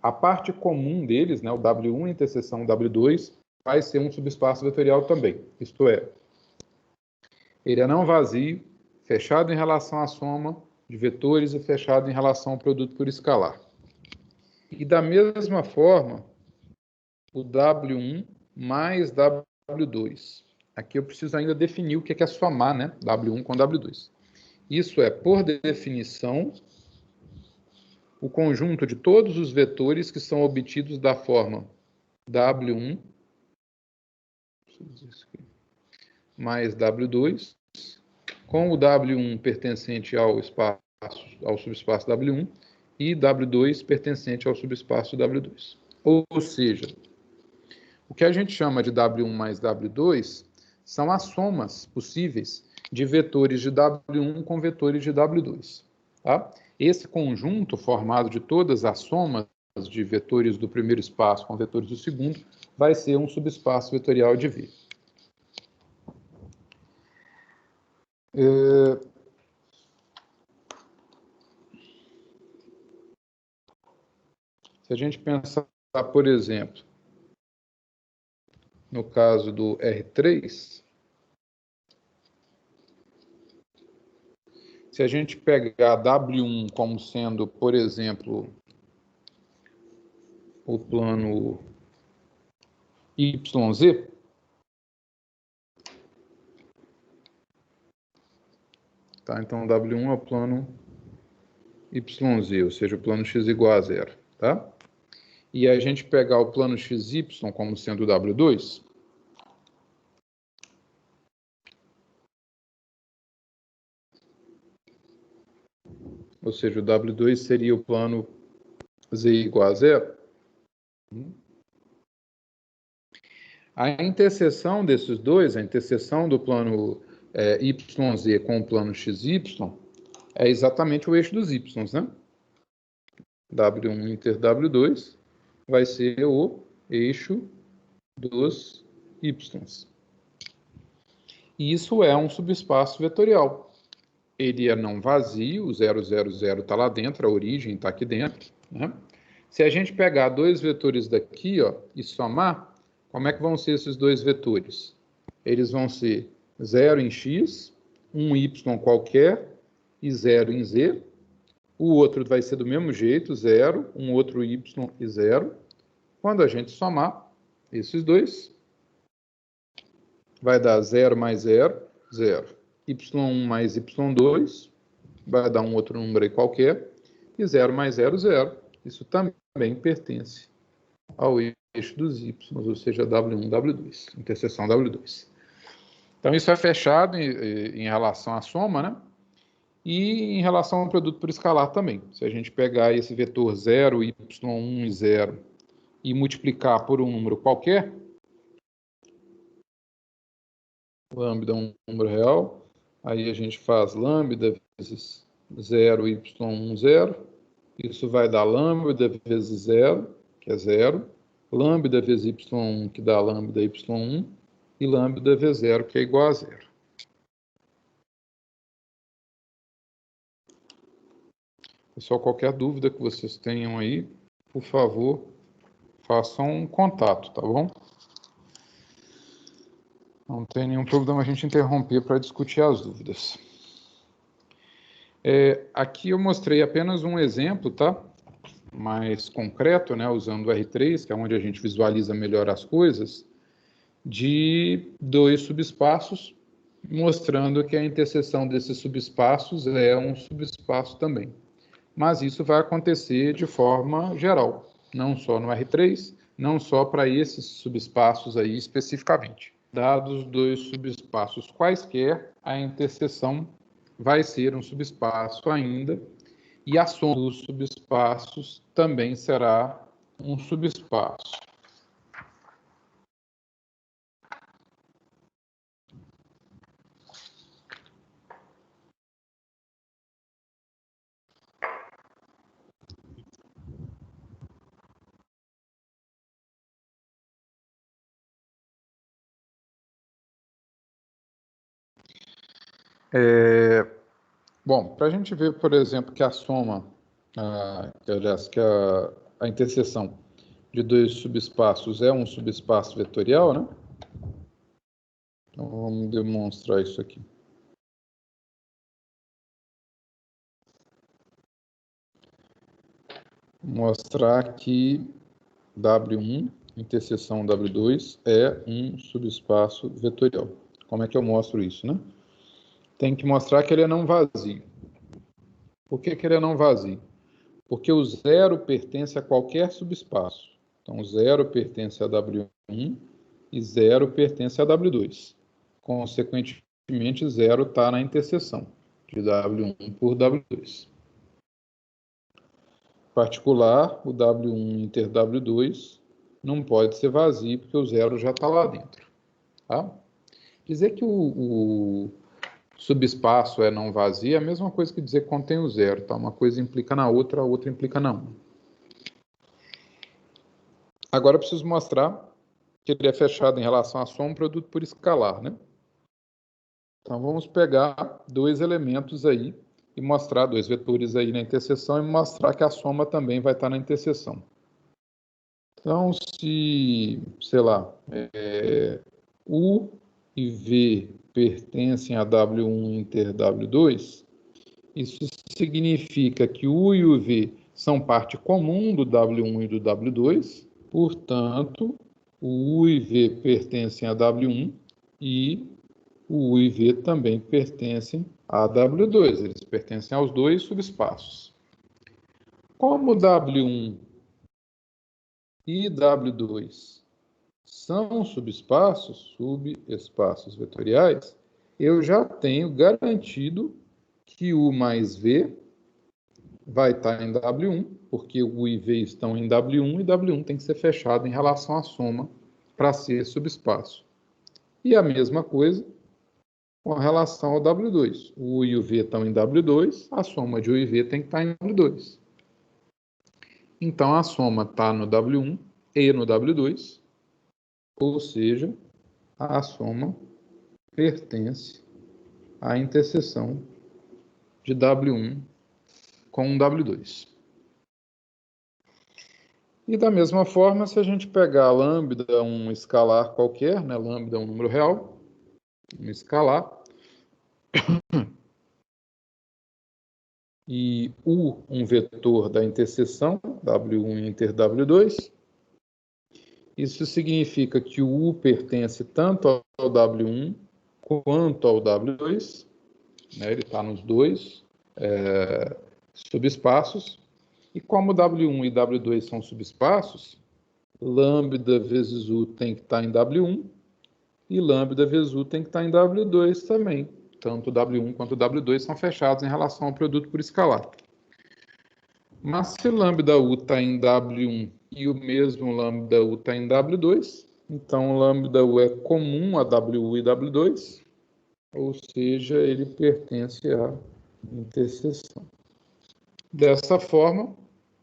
Speaker 1: a parte comum deles, né, o W1 interseção W2, vai ser um subespaço vetorial também. Isto é, ele é não vazio, fechado em relação à soma de vetores e fechado em relação ao produto por escalar. E da mesma forma, o W1 mais W2. Aqui eu preciso ainda definir o que é somar, né? W1 com W2. Isso é, por definição, o conjunto de todos os vetores que são obtidos da forma W1 mais W2, com o W1 pertencente ao subespaço W1 e W2 pertencente ao subespaço W2. Ou seja, o que a gente chama de W1 mais W2 são as somas possíveis de vetores de W1 com vetores de W2. Tá? Esse conjunto formado de todas as somas de vetores do primeiro espaço com vetores do segundo vai ser um subespaço vetorial de V. Se a gente pensar, por exemplo, no caso do R3, se a gente pegar W1 como sendo, por exemplo, o plano YZ, tá? Então W1 é o plano YZ, ou seja, o plano x igual a zero, tá? E a gente pegar o plano XY como sendo W2, ou seja, o W2 seria o plano Z igual a zero. A interseção desses dois, a interseção do plano YZ com o plano XY, é exatamente o eixo dos Y, né? W1 inter W2 vai ser o eixo dos Y. E isso é um subespaço vetorial. Ele é não vazio, o 0, 0, 0 está lá dentro, a origem está aqui dentro, né? Se a gente pegar dois vetores daqui, ó, e somar, como é que vão ser esses dois vetores? Eles vão ser 0 em x, um y qualquer e 0 em z. O outro vai ser do mesmo jeito, 0, um outro y e 0. Quando a gente somar esses dois, vai dar 0 mais 0, 0. Y1 mais Y2, vai dar um outro número aí qualquer. E 0 mais 0, 0. Isso também pertence ao eixo dos Y, ou seja, W1, W2, interseção W2. Então, isso é fechado em relação à soma, né? E em relação ao produto por escalar também. Se a gente pegar esse vetor 0, y1 e 0, e multiplicar por um número qualquer, lambda é um número real, aí a gente faz lambda vezes 0, y1, 0, isso vai dar lambda vezes 0, que é 0, lambda vezes y1, que dá lambda y1, e lambda vezes 0, que é igual a 0. Pessoal, qualquer dúvida que vocês tenham aí, por favor, façam um contato, tá bom? Não tem nenhum problema a gente interromper para discutir as dúvidas. Aqui eu mostrei apenas um exemplo, tá? Mais concreto, né? Usando o R3, que é onde a gente visualiza melhor as coisas, de dois subespaços, mostrando que a interseção desses subespaços é um subespaço também. mas isso vai acontecer de forma geral, não só no R3, não só para esses subespaços aí especificamente. Dados dois subespaços quaisquer, a interseção vai ser um subespaço ainda, e a soma dos subespaços também será um subespaço. Bom, para a gente ver, por exemplo, que a soma, a interseção de dois subespaços é um subespaço vetorial, né? Então, vamos demonstrar isso aqui. Mostrar que W1, interseção W2, é um subespaço vetorial. Como é que eu mostro isso, né? Tem que mostrar que ele é não vazio. Por que ele é não vazio? Porque o zero pertence a qualquer subespaço. Então, zero pertence a W1 e zero pertence a W2. Consequentemente, zero está na interseção de W1 por W2. Em particular, o W1 inter W2 não pode ser vazio, porque o zero já está lá dentro. Tá? Dizer que o subespaço é não vazio é a mesma coisa que dizer que contém o zero. Tá? Uma coisa implica na outra, a outra implica na uma. Agora eu preciso mostrar que ele é fechado em relação a só um produto por escalar, né? Então vamos pegar dois elementos aí e mostrar dois vetores aí na interseção e mostrar que a soma também vai estar na interseção. Então, se, sei lá, U e V pertencem a W1 inter W2, isso significa que o U e o V são parte comum do W1 e do W2, portanto, o U e V pertencem a W1 e o U e V também pertencem a W2, eles pertencem aos dois subespaços. Como W1 e W2 são subespaços vetoriais, eu já tenho garantido que U mais V vai estar em W1, porque o U e V estão em W1 e W1 tem que ser fechado em relação à soma para ser subespaço. E a mesma coisa com relação ao W2. O U e o V estão em W2, a soma de U e V tem que estar em W2. Então, a soma está no W1 e no W2, ou seja, a soma pertence à interseção de W1 com W2. E da mesma forma, se a gente pegar lambda, um escalar qualquer, né? Lambda é um número real, um escalar, e U, um vetor da interseção, W1 inter W2, isso significa que o U pertence tanto ao W1 quanto ao W2, né? Ele está nos dois subespaços, e como W1 e W2 são subespaços, lambda vezes U tem que estar em W1, e lambda vezes U tem que estar em W2 também. Tanto W1 quanto W2 são fechados em relação ao produto por escalar. Mas se lambda U está em W1 e o mesmo lambda U está em W2, então lambda U é comum a WU e W2, ou seja, ele pertence à interseção. Dessa forma,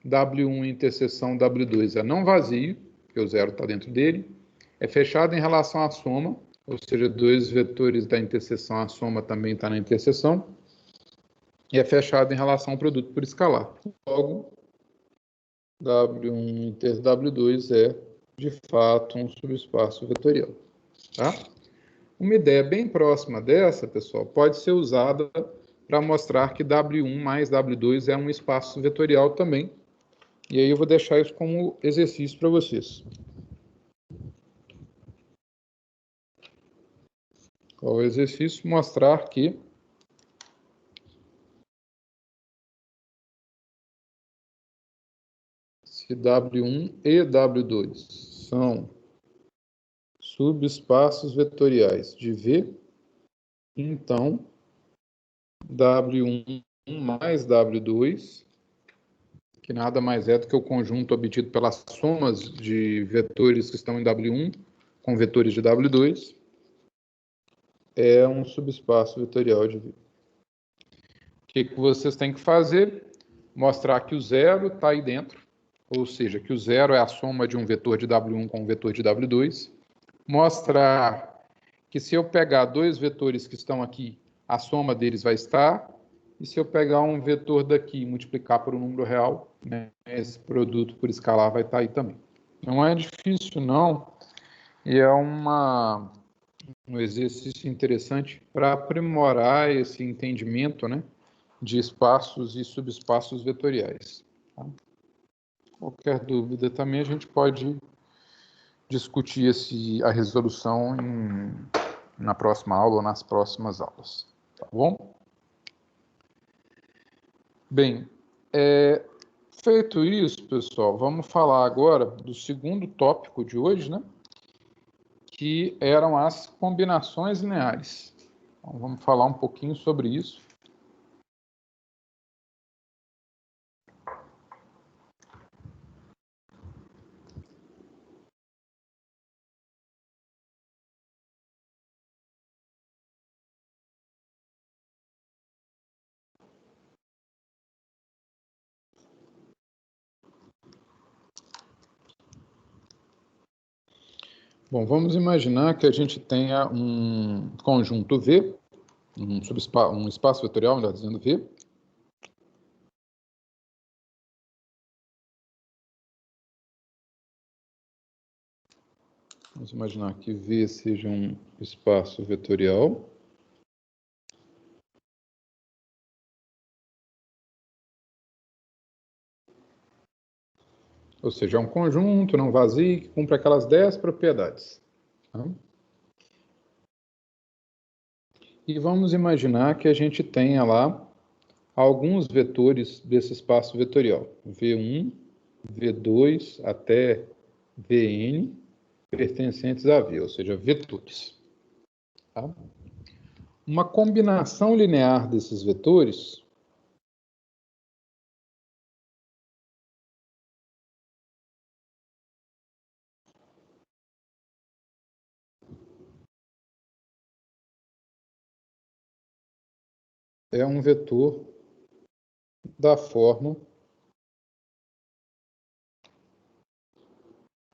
Speaker 1: W1 interseção W2 é não vazio, porque o zero está dentro dele, é fechado em relação à soma, ou seja, dois vetores da interseção, a soma também está na interseção, e é fechado em relação ao produto por escalar. Logo, W1 inter W2 é, de fato, um subespaço vetorial. Tá? Uma ideia bem próxima dessa, pessoal, pode ser usada para mostrar que W1 mais W2 é um espaço vetorial também. E aí eu vou deixar isso como exercício para vocês. Qual é o exercício? Mostrar que Se W1 e W2 são subespaços vetoriais de V, então W1 mais W2, que nada mais é do que o conjunto obtido pelas somas de vetores que estão em W1 com vetores de W2, é um subespaço vetorial de V. O que vocês têm que fazer? Mostrar que o zero está aí dentro, ou seja, que o zero é a soma de um vetor de W1 com um vetor de W2. Mostrar que se eu pegar dois vetores que estão aqui, a soma deles vai estar, e se eu pegar um vetor daqui e multiplicar por um número real, né, esse produto por escalar vai estar aí também. Não é difícil, não, e é um exercício interessante para aprimorar esse entendimento, né, de espaços e subespaços vetoriais. Tá? Qualquer dúvida também a gente pode discutir a resolução na próxima aula ou nas próximas aulas. Tá bom? Bem, feito isso, pessoal, vamos falar agora do segundo tópico de hoje, né? Que eram as combinações lineares. Então, vamos falar um pouquinho sobre isso. Bom, vamos imaginar que a gente tenha um conjunto V, um espaço vetorial, melhor dizendo, V. Vamos imaginar que V seja um espaço vetorial. Ou seja, é um conjunto não vazio que cumpre aquelas 10 propriedades. Tá? E vamos imaginar que a gente tenha lá alguns vetores desse espaço vetorial. V1, V2 até Vn pertencentes a V, ou seja, vetores. Tá? Uma combinação linear desses vetores é um vetor da forma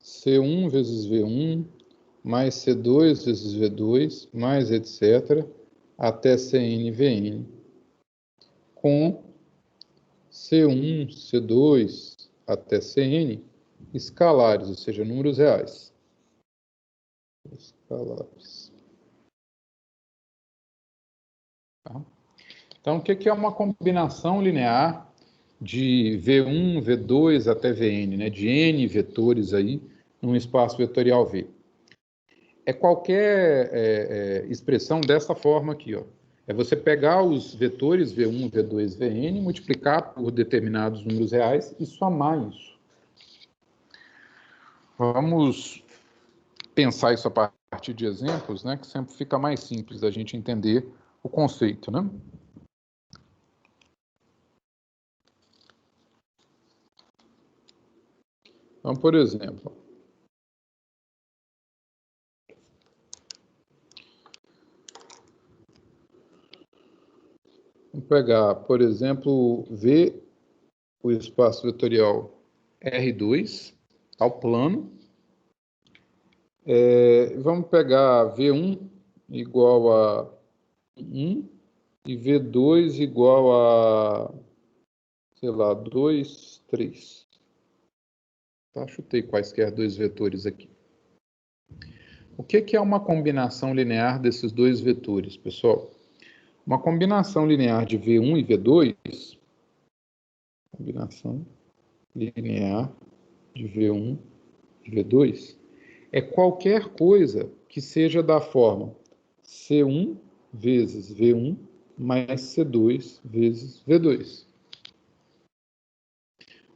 Speaker 1: C1 vezes V1 mais C2 vezes V2 mais etc. até CN/Vn, com C1, C2 até Cn escalares, ou seja, números reais. Escalares. Tá? Então, o que é uma combinação linear de V1, V2 até Vn, né? De N vetores aí, num espaço vetorial V? É qualquer expressão dessa forma aqui, ó. É você pegar os vetores V1, V2, Vn, multiplicar por determinados números reais e somar isso. Vamos pensar isso a partir de exemplos, né, que sempre fica mais simples da gente entender o conceito, né? Então, por exemplo, vamos pegar, por exemplo, V, o espaço vetorial R2, ao plano. Vamos pegar V1 igual a 1 e V2 igual a, sei lá, 2, 3. Tá? Chutei quaisquer dois vetores aqui. O que é uma combinação linear desses dois vetores, pessoal? Uma combinação linear de V1 e V2, combinação linear de V1 e V2, é qualquer coisa que seja da forma C1 vezes V1 mais C2 vezes V2.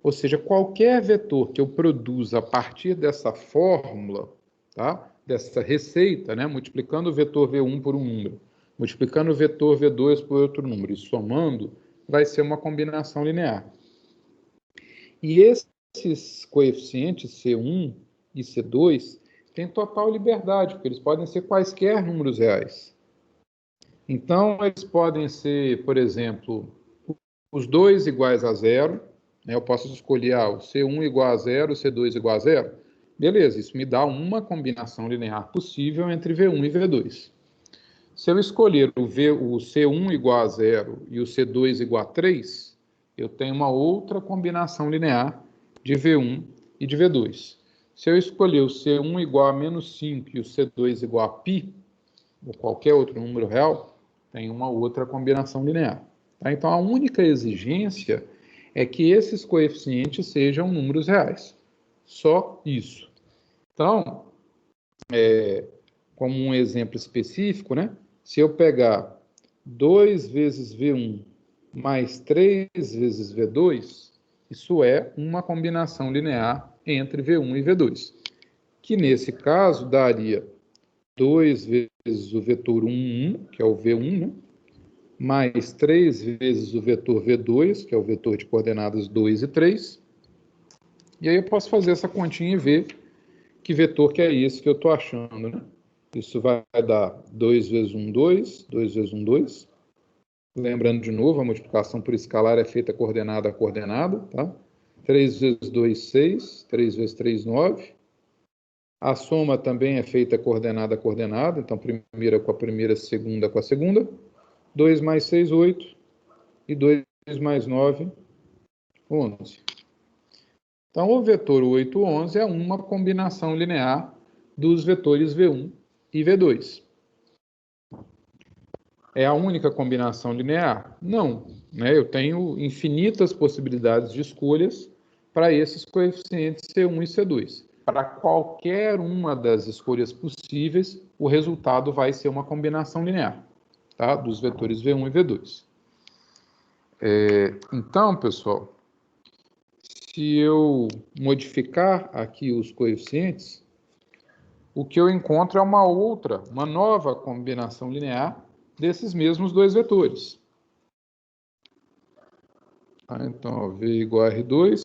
Speaker 1: Ou seja, qualquer vetor que eu produza a partir dessa fórmula, tá? Dessa receita, né? Multiplicando o vetor V1 por um número, multiplicando o vetor V2 por outro número e somando, vai ser uma combinação linear. E esses coeficientes C1 e C2 têm total liberdade, porque eles podem ser quaisquer números reais. Então, eles podem ser, por exemplo, os dois iguais a zero, né? Eu posso escolher o C1 igual a zero, o C2 igual a zero. Beleza, isso me dá uma combinação linear possível entre V1 e V2. Se eu escolher o C1 igual a zero e o C2 igual a 3, eu tenho uma outra combinação linear de V1 e de V2. Se eu escolher o C1 igual a menos 5 e o C2 igual a π, ou qualquer outro número real, tem uma outra combinação linear. Tá? Então, a única exigência é que esses coeficientes sejam números reais. Só isso. Então, como um exemplo específico, né? Se eu pegar 2 vezes V1 mais 3 vezes V2, isso é uma combinação linear entre V1 e V2, que nesse caso daria 2 vezes o vetor 1, 1, que é o V1, né? Mais 3 vezes o vetor V2, que é o vetor de coordenadas 2 e 3. E aí eu posso fazer essa continha e ver que vetor que é esse que eu estou achando, né? Isso vai dar 2 vezes 1, 2, 2 vezes 1, 2. Lembrando de novo, a multiplicação por escalar é feita coordenada a coordenada, tá? 3 vezes 2, 6, 3 vezes 3, 9. A soma também é feita coordenada a coordenada, então primeira com a primeira, segunda com a segunda. 2 mais 6, 8. E 2 mais 9, 11. Então, o vetor 8, 11 é uma combinação linear dos vetores V1 e V2. É a única combinação linear? Não. Né? Eu tenho infinitas possibilidades de escolhas para esses coeficientes C1 e C2. Para qualquer uma das escolhas possíveis, o resultado vai ser uma combinação linear, tá? Dos vetores V1 e V2. Então, pessoal, se eu modificar aqui os coeficientes, o que eu encontro é uma nova combinação linear desses mesmos dois vetores. Então, V igual a R2,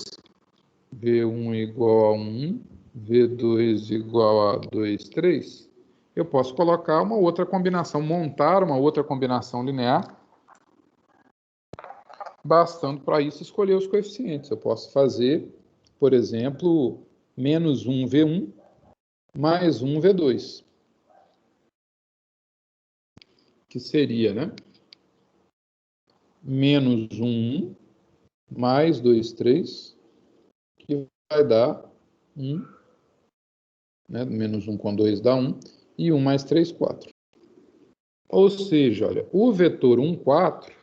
Speaker 1: V1 igual a 1, V2 igual a 2, 3. Eu posso colocar uma outra combinação, montar uma outra combinação linear, bastando para isso escolher os coeficientes. Eu posso fazer, por exemplo, menos 1 V1 mais 1 V2, que seria, né? Menos 1 mais 2, 3, que vai dar 1, né? Menos 1 com 2 dá 1, e 1 mais 3, 4. Ou seja, olha, o vetor 1, 4,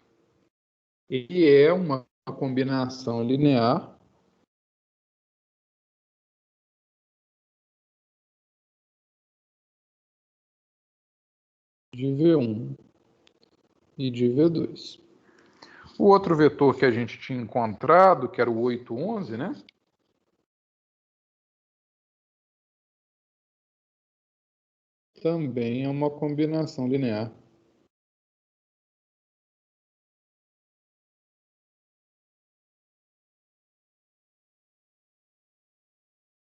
Speaker 1: ele é uma combinação linear de V1 e de V2. O outro vetor que a gente tinha encontrado, que era o 8, 11, né? Também é uma combinação linear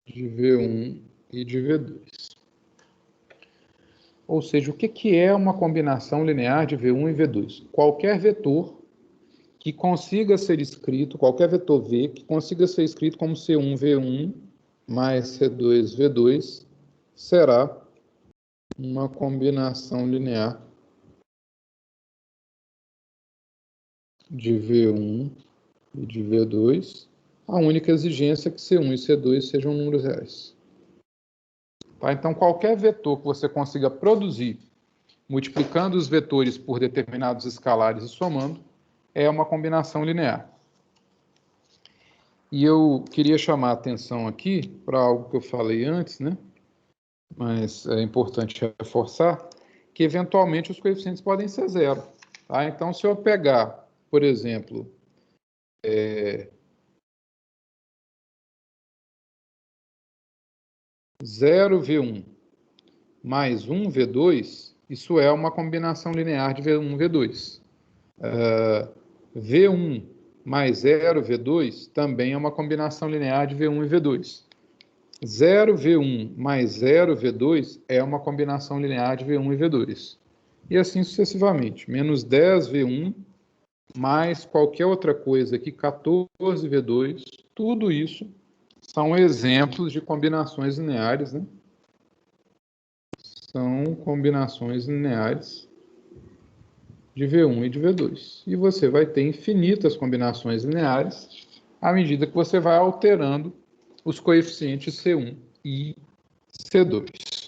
Speaker 1: de V1 e de V2. Ou seja, o que é uma combinação linear de V1 e V2? Qualquer vetor que consiga ser escrito, qualquer vetor V, que consiga ser escrito como C1, V1 mais C2, V2, será uma combinação linear de V1 e de V2. A única exigência é que C1 e C2 sejam números reais. Tá? Então, qualquer vetor que você consiga produzir, multiplicando os vetores por determinados escalares e somando, é uma combinação linear. E eu queria chamar a atenção aqui para algo que eu falei antes, né? Mas é importante reforçar que, eventualmente, os coeficientes podem ser zero. Tá? Então, se eu pegar, por exemplo, 0V1 mais 1V2, isso é uma combinação linear de V1 e V2. V1 mais 0V2 também é uma combinação linear de V1 e V2. 0V1 mais 0V2 é uma combinação linear de V1 e V2. E assim sucessivamente. Menos 10V1 mais qualquer outra coisa aqui, 14V2, tudo isso são exemplos de combinações lineares, né? São combinações lineares de V1 e de V2. E você vai ter infinitas combinações lineares à medida que você vai alterando os coeficientes C1 e C2.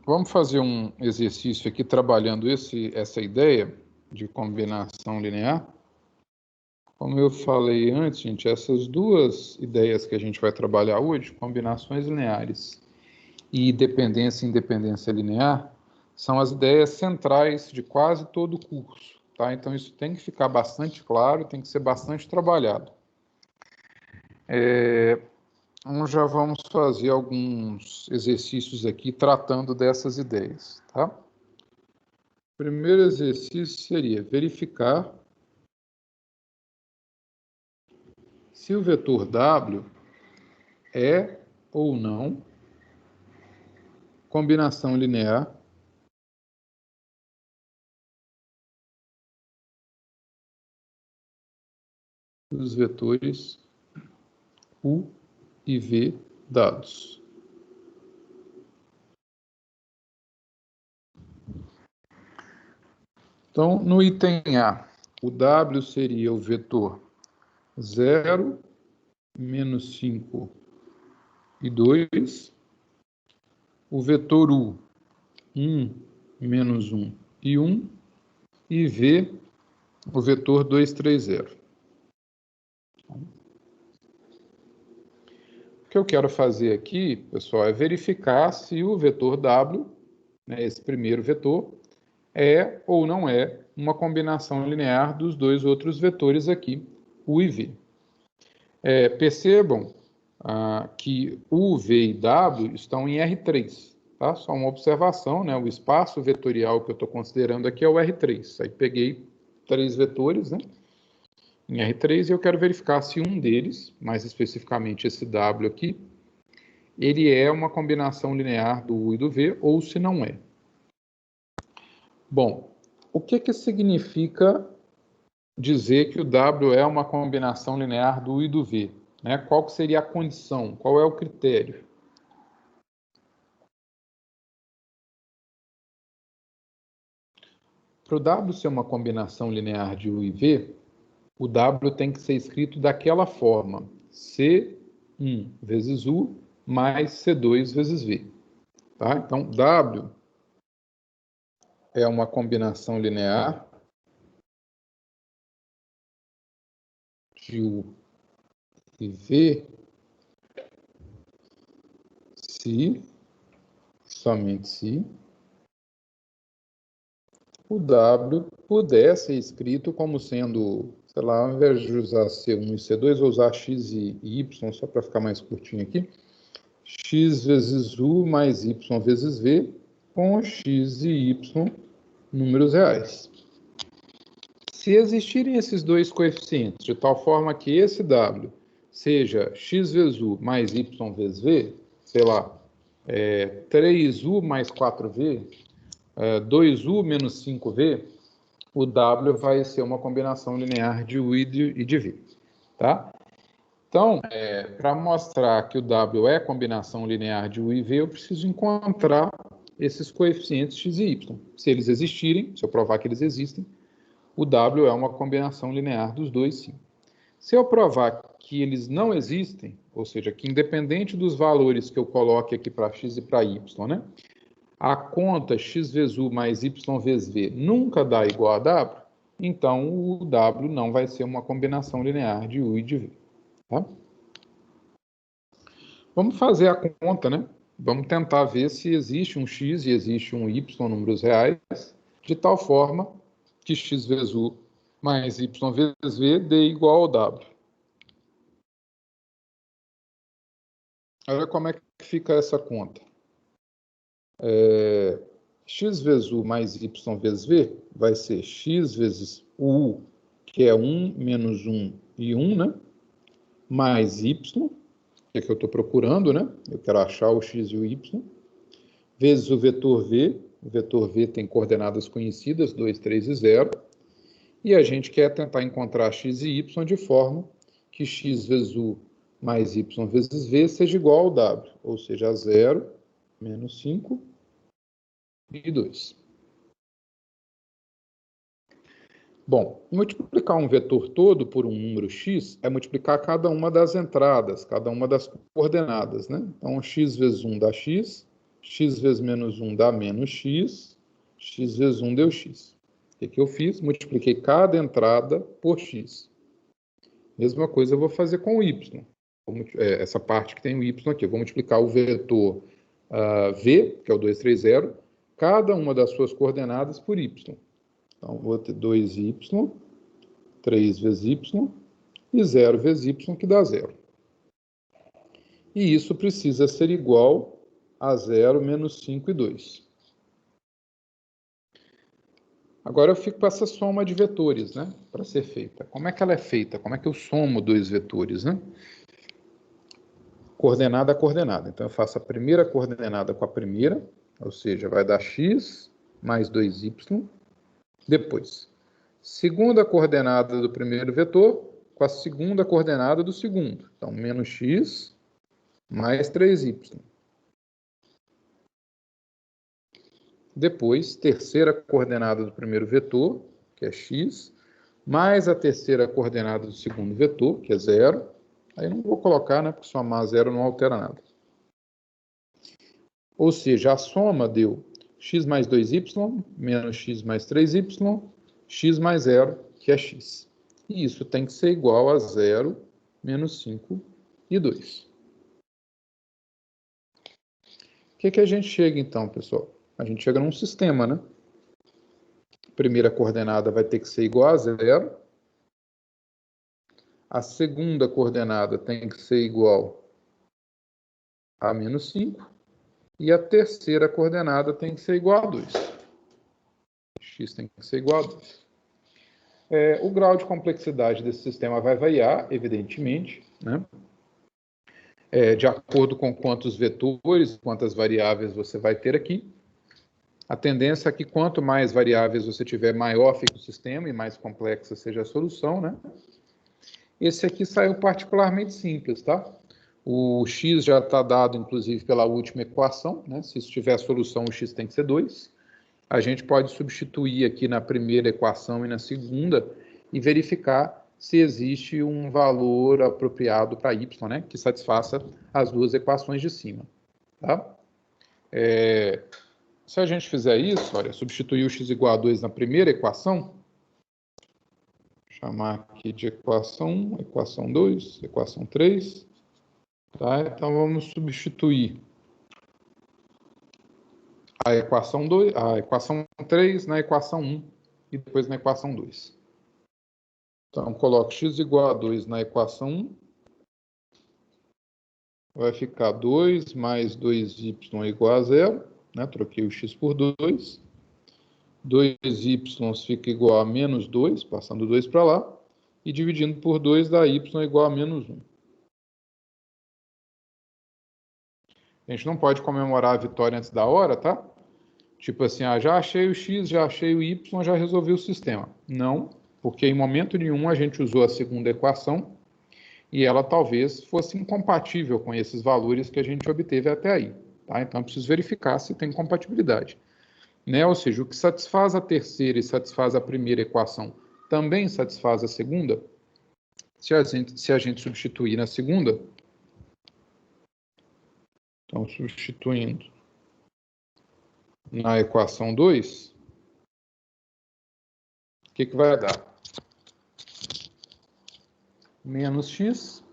Speaker 1: Vamos fazer um exercício aqui trabalhando essa ideia de combinação linear. Como eu falei antes, gente, essas duas ideias que a gente vai trabalhar hoje, combinações lineares e dependência e independência linear, são as ideias centrais de quase todo o curso, tá? Então isso tem que ficar bastante claro, tem que ser bastante trabalhado. Então já vamos fazer alguns exercícios aqui tratando dessas ideias, tá? O primeiro exercício seria verificar se o vetor W é ou não combinação linear dos vetores U e V dados. Então, no item A, o W seria o vetor 0, menos 5 e 2. O vetor U, 1, menos 1 e 1. E V, o vetor 2, 3, 0. O que eu quero fazer aqui, pessoal, é verificar se o vetor W, né, esse primeiro vetor, é ou não é uma combinação linear dos dois outros vetores aqui, U e V. Percebam que U, V e W estão em R3, tá? Só uma observação, né? O espaço vetorial que eu estou considerando aqui é o R3. Aí peguei 3 vetores, né, em R3 e eu quero verificar se um deles, mais especificamente esse W aqui, ele é uma combinação linear do U e do V ou se não é. Bom, o que significa dizer que o W é uma combinação linear do U e do V? Né? Qual que seria a condição? Qual é o critério? Para o W ser uma combinação linear de U e V, o W tem que ser escrito daquela forma: C1 vezes U mais C2 vezes V. Tá? Então, W é uma combinação linear de U e V se, somente se, o W puder ser escrito como sendo, sei lá, ao invés de usar C1 e C2, vou usar X e Y, só para ficar mais curtinho aqui. X vezes U mais Y vezes V, com X e Y números reais. Se existirem esses dois coeficientes, de tal forma que esse W seja X vezes U mais Y vezes V, sei lá, 3U mais 4V, 2U menos 5V, o W vai ser uma combinação linear de U e de V. Tá? Então, para mostrar que o W é combinação linear de U e V, eu preciso encontrar esses coeficientes X e Y. Se eles existirem, se eu provar que eles existem, o W é uma combinação linear dos dois, sim. Se eu provar que eles não existem, ou seja, que independente dos valores que eu coloque aqui para X e para Y, né, a conta X vezes U mais Y vezes V nunca dá igual a W, então o W não vai ser uma combinação linear de U e de V. Tá? Vamos fazer a conta, né? Vamos tentar ver se existe um x e existe um y, números reais, de tal forma que x vezes u mais y vezes v dê igual ao w. Olha como é que fica essa conta. X vezes u mais y vezes v vai ser x vezes u, que é 1 menos 1 e 1, né? Mais y, que é que eu estou procurando, né? Eu quero achar o x e o y, vezes o vetor v tem coordenadas conhecidas, 2, 3 e 0, e a gente quer tentar encontrar x e y de forma que x vezes u mais y vezes v seja igual ao w, ou seja, a 0, menos 5 e 2. Bom, multiplicar um vetor todo por um número x é multiplicar cada uma das entradas, cada uma das coordenadas, né? Então, x vezes 1 dá x, x vezes menos 1 dá menos x, x vezes 1 deu x. O que eu fiz? Multipliquei cada entrada por x. Mesma coisa eu vou fazer com o y. Essa parte que tem o y aqui. Eu vou multiplicar o vetor v, que é o 2, 3, 0, cada uma das suas coordenadas por y. Então, vou ter 2y, 3 vezes y, e 0 vezes y, que dá 0. E isso precisa ser igual a 0 menos 5 e 2. Agora eu fico com essa soma de vetores, né, para ser feita. Como é que ela é feita? Como é que eu somo dois vetores, né? Coordenada a coordenada. Então, eu faço a primeira coordenada com a primeira, ou seja, vai dar x mais 2y. Depois, segunda coordenada do primeiro vetor com a segunda coordenada do segundo. Então, menos x mais 3y. Depois, terceira coordenada do primeiro vetor, que é x, mais a terceira coordenada do segundo vetor, que é 0. Aí não vou colocar, né, porque somar 0 não altera nada. Ou seja, a soma deu x mais 2y, menos x mais 3y, x mais 0, que é x. E isso tem que ser igual a 0, menos 5 e 2. O que a gente chega, então, pessoal? A gente chega num sistema, né? A primeira coordenada vai ter que ser igual a 0. A segunda coordenada tem que ser igual a menos 5. E a terceira coordenada tem que ser igual a 2. X tem que ser igual a 2. O grau de complexidade desse sistema vai variar, evidentemente, né? De acordo com quantos vetores, quantas variáveis você vai ter aqui. A tendência é que quanto mais variáveis você tiver, maior fica o sistema e mais complexa seja a solução, né? Esse aqui saiu particularmente simples, tá? O x já está dado, inclusive, pela última equação, né? Se tiver a solução, o x tem que ser 2. A gente pode substituir aqui na primeira equação e na segunda e verificar se existe um valor apropriado para y, né? Que satisfaça as duas equações de cima, tá? Se a gente fizer isso, olha, substituir o x igual a 2 na primeira equação, chamar aqui de equação 1, equação 2, equação 3, tá? Então, vamos substituir a equação 2, a equação 3 na equação 1 e depois na equação 2. Então, coloco x igual a 2 na equação 1, vai ficar 2 mais 2y igual a 0, né? Troquei o x por 2. 2y fica igual a menos 2, passando 2 para lá, e dividindo por 2 dá y igual a menos 1. A gente não pode comemorar a vitória antes da hora, tá? Tipo assim, já achei o x, já achei o y, já resolvi o sistema. Não, porque em momento nenhum a gente usou a segunda equação e ela talvez fosse incompatível com esses valores que a gente obteve até aí. Tá? Então, eu preciso verificar se tem compatibilidade. Né? Ou seja, o que satisfaz a terceira e satisfaz a primeira equação também satisfaz a segunda. Se a gente substituir na segunda, então, substituindo na equação 2, o que vai dar? Menos x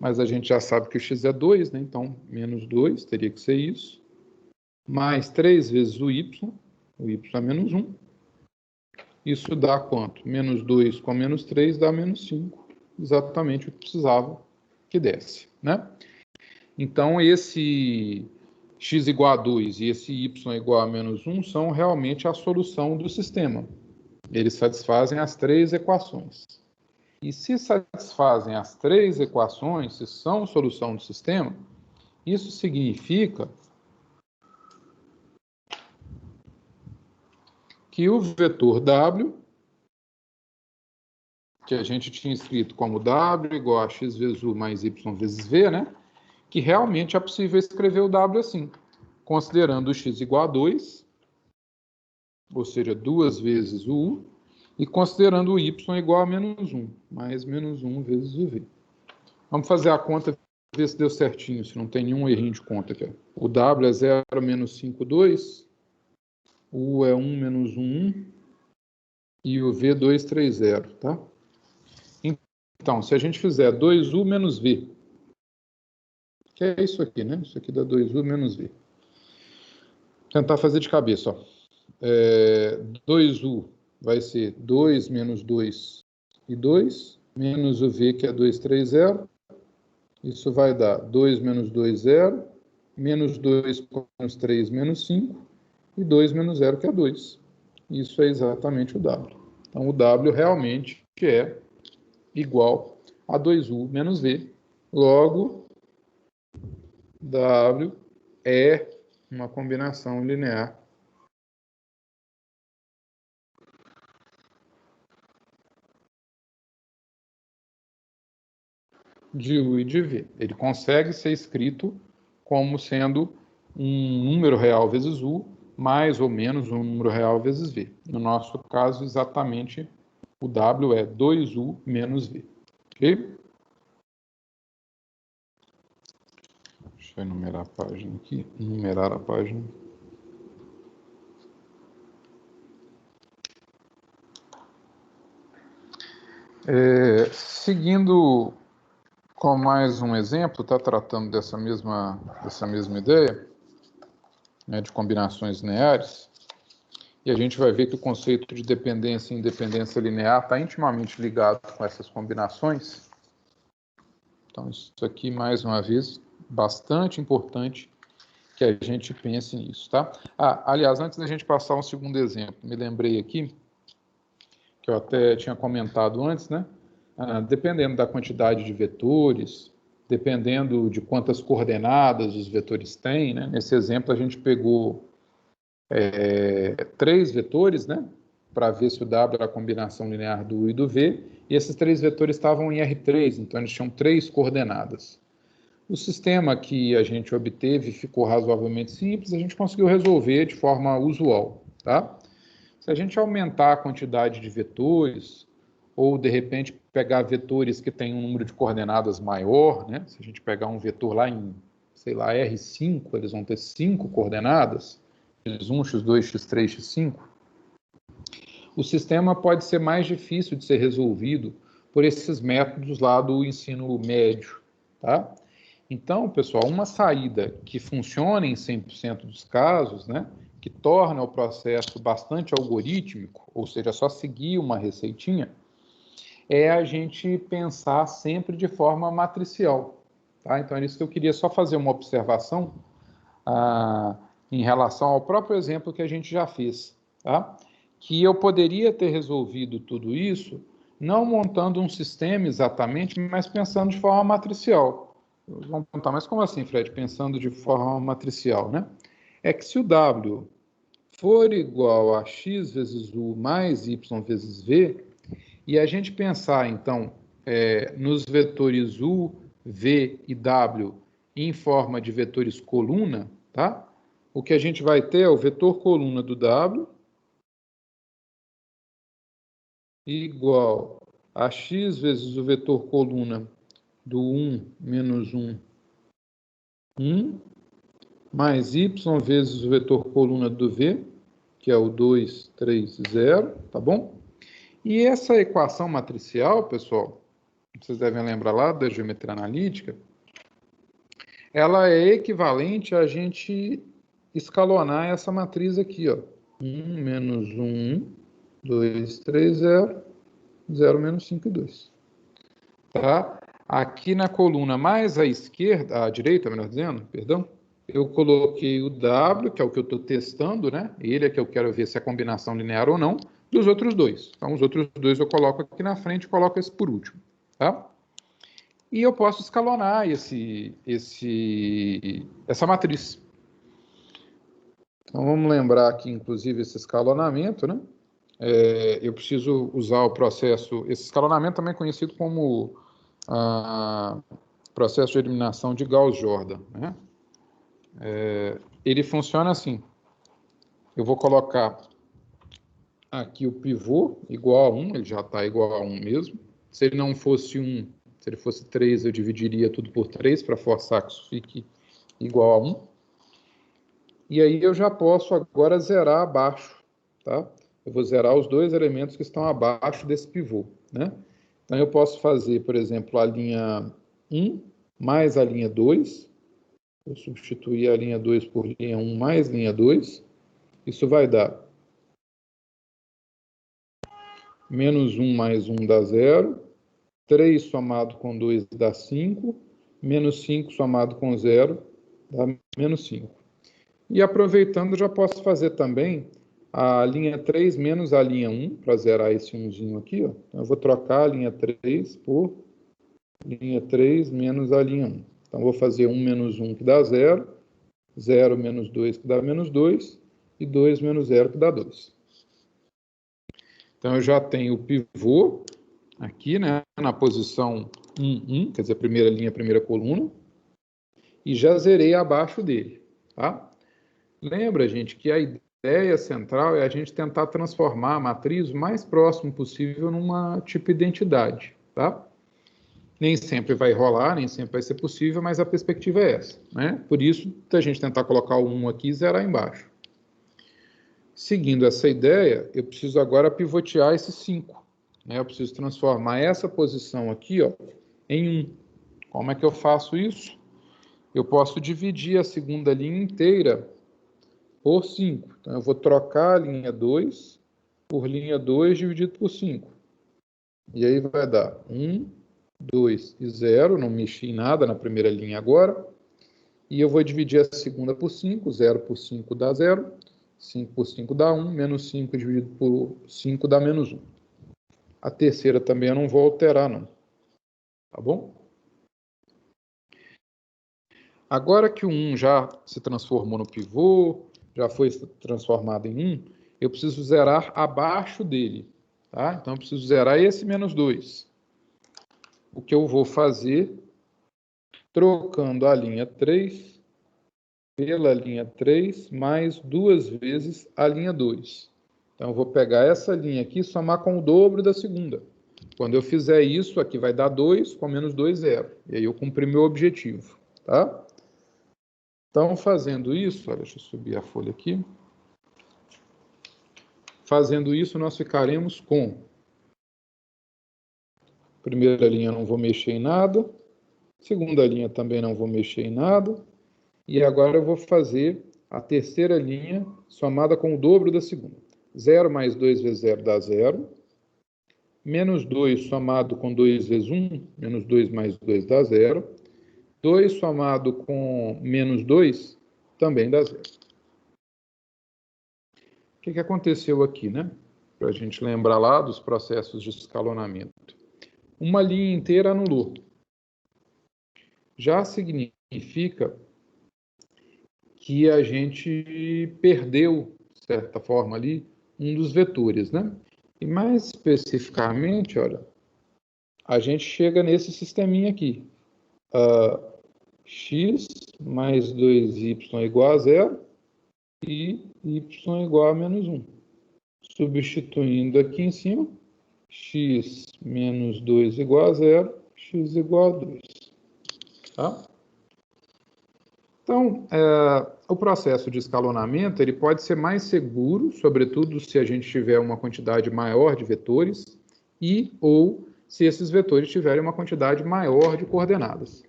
Speaker 1: mas a gente já sabe que o x é 2, né? Então, menos 2 teria que ser isso. Mais 3 vezes o y é menos 1. Isso dá quanto? Menos 2 com menos 3 dá menos 5. Exatamente o que precisava que desse, né? Então, esse x igual a 2 e esse y igual a menos 1 são realmente a solução do sistema. Eles satisfazem as 3 equações. E se satisfazem as 3 equações, se são solução do sistema, isso significa que o vetor W, que a gente tinha escrito como W igual a x vezes U mais y vezes V, né? Que realmente é possível escrever o W assim, considerando o x igual a 2, ou seja, 2 vezes o U, e considerando o y igual a menos 1, mais menos 1 vezes o V. Vamos fazer a conta, ver se deu certinho, se não tem nenhum errinho de conta aqui. O W é 0 menos 5, 2, o U é 1 menos 1, 1, e o V 2, 3, 0, tá? Então, se a gente fizer 2U menos V, que é isso aqui, né? Isso aqui dá 2U menos V. Vou tentar fazer de cabeça, ó. 2U vai ser 2 menos 2 e 2, menos o V, que é 2, 3, 0. Isso vai dar 2 menos 2, 0, menos 2 menos 3, menos 5, e 2 menos 0, que é 2. Isso é exatamente o W. Então, o W realmente é igual a 2U menos V. Logo, W é uma combinação linear de U e de V. Ele consegue ser escrito como sendo um número real vezes U, mais ou menos um número real vezes V. No nosso caso, exatamente, o W é 2U menos V. Ok? Deixa eu enumerar a página aqui. Numerar a página. Seguindo com mais um exemplo, está tratando dessa mesma ideia, né, de combinações lineares, e a gente vai ver que o conceito de dependência e independência linear está intimamente ligado com essas combinações. Então, isso aqui, mais uma vez, bastante importante que a gente pense nisso, tá? Aliás, antes da gente passar um segundo exemplo, me lembrei aqui, que eu até tinha comentado antes, né? Dependendo da quantidade de vetores, dependendo de quantas coordenadas os vetores têm, né? Nesse exemplo, a gente pegou 3 vetores, né? Para ver se o W era a combinação linear do U e do V, e esses 3 vetores estavam em R3, então eles tinham 3 coordenadas. O sistema que a gente obteve ficou razoavelmente simples, a gente conseguiu resolver de forma usual, tá? Se a gente aumentar a quantidade de vetores, ou de repente pegar vetores que têm um número de coordenadas maior, né? Se a gente pegar um vetor lá em, sei lá, R5, eles vão ter 5 coordenadas, x1, x2, x3, x5, o sistema pode ser mais difícil de ser resolvido por esses métodos lá do ensino médio, tá? Então, pessoal, uma saída que funcione em 100% dos casos, né, que torna o processo bastante algorítmico, ou seja, só seguir uma receitinha, é a gente pensar sempre de forma matricial, tá? Então, é isso que eu queria só fazer uma observação em relação ao próprio exemplo que a gente já fez, tá? Que eu poderia ter resolvido tudo isso não montando um sistema exatamente, mas pensando de forma matricial. Vamos perguntar, mas como assim, Fred? Pensando de forma matricial, né? É que se o W for igual a x vezes U mais y vezes V, e a gente pensar, então, nos vetores U, V e W em forma de vetores coluna, tá? O que a gente vai ter é o vetor coluna do W igual a x vezes o vetor coluna do 1 menos 1, 1, mais y vezes o vetor coluna do V, que é o 2, 3, 0, tá bom? E essa equação matricial, pessoal, vocês devem lembrar lá da geometria analítica, ela é equivalente a gente escalonar essa matriz aqui, ó. 1 menos 1, 2, 3, 0, 0 menos 5 e 2. Tá? Aqui na coluna mais à esquerda, à direita, melhor dizendo, perdão, eu coloquei o W, que é o que eu estou testando, né? Ele é que eu quero ver se é combinação linear ou não, dos outros dois. Então, os outros dois eu coloco aqui na frente e coloco esse por último. Tá? E eu posso escalonar essa matriz. Então, vamos lembrar aqui, inclusive, esse escalonamento, né? Eu preciso usar o processo... Esse escalonamento também é conhecido como processo de eliminação de Gauss-Jordan, né? Ele funciona assim. Eu vou colocar aqui o pivô igual a 1, ele já está igual a 1 mesmo. Se ele não fosse 1, se ele fosse 3, eu dividiria tudo por 3 para forçar que isso fique igual a 1. E aí eu já posso agora zerar abaixo, tá? Eu vou zerar os dois elementos que estão abaixo desse pivô, né? Então eu posso fazer, por exemplo, a linha 1 mais a linha 2. Vou substituir a linha 2 por linha 1 mais linha 2. Isso vai dar menos 1 mais 1 dá 0. 3 somado com 2 dá 5. Menos 5 somado com 0 dá menos 5. E aproveitando, já posso fazer também a linha 3 menos a linha 1, para zerar esse 1zinho aqui. Ó. Então, eu vou trocar a linha 3 por linha 3 menos a linha 1. Então, vou fazer 1 menos 1, que dá 0. 0 menos 2, que dá menos 2. E 2 menos 0, que dá 2. Então, eu já tenho o pivô aqui, né, na posição 1, 1, quer dizer, primeira linha, primeira coluna. E já zerei abaixo dele, tá? Lembra, gente, que a ideia central é a gente tentar transformar a matriz o mais próximo possível numa tipo identidade, tá? Nem sempre vai rolar, nem sempre vai ser possível, mas a perspectiva é essa, né? Por isso, a gente tentar colocar o 1 aqui e zerar embaixo. Seguindo essa ideia, eu preciso agora pivotear esse 5, né? Eu preciso transformar essa posição aqui, ó, em 1. Como é que eu faço isso? Eu posso dividir a segunda linha inteira por 5. Então, eu vou trocar a linha 2 por linha 2 dividido por 5. E aí vai dar 1, 2 e 0. Não mexi em nada na primeira linha agora. E eu vou dividir a segunda por 5. 0 por 5 dá 0. 5 por 5 dá 1. Menos 5 dividido por 5 dá menos 1. A terceira também eu não vou alterar, não. Tá bom? Agora que o 1 já se transformou no pivô, já foi transformado em 1, eu preciso zerar abaixo dele. Tá? Então, eu preciso zerar esse menos 2. O que eu vou fazer, trocando a linha 3 pela linha 3, mais 2 vezes a linha 2. Então, eu vou pegar essa linha aqui e somar com o dobro da segunda. Quando eu fizer isso, aqui vai dar 2, com menos 2, 0. E aí eu cumpri meu objetivo. Tá? Então, fazendo isso, olha, deixa eu subir a folha aqui. Fazendo isso, nós ficaremos com... Primeira linha não vou mexer em nada. Segunda linha também não vou mexer em nada. E agora eu vou fazer a terceira linha somada com o dobro da segunda. 0 mais 2 vezes 0 dá 0. Menos 2 somado com 2 vezes 1, menos 2 mais 2 dá 0. 2 somado com menos 2 também dá 0. O que aconteceu aqui, né? Para a gente lembrar lá dos processos de escalonamento. Uma linha inteira anulou. Já significa que a gente perdeu, de certa forma, ali, um dos vetores, né? E mais especificamente, olha, a gente chega nesse sisteminha aqui. X mais 2y igual a 0 e y igual a menos 1. Substituindo aqui em cima, x menos 2 igual a 0, x igual a 2. Tá? Então, o processo de escalonamento ele pode ser mais seguro, sobretudo se a gente tiver uma quantidade maior de vetores, e ou se esses vetores tiverem uma quantidade maior de coordenadas.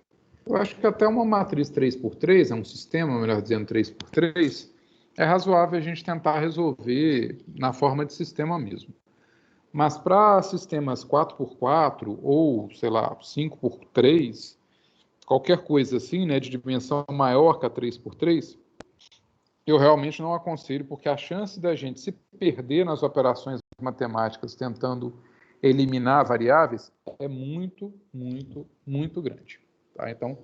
Speaker 1: Eu acho que até uma matriz 3x3, é um sistema, melhor dizendo, 3x3, é razoável a gente tentar resolver na forma de sistema mesmo. Mas para sistemas 4x4 ou, sei lá, 5x3, qualquer coisa assim, né, de dimensão maior que a 3x3, eu realmente não aconselho, porque a chance da gente se perder nas operações matemáticas tentando eliminar variáveis é muito, muito, muito grande. Tá? Então,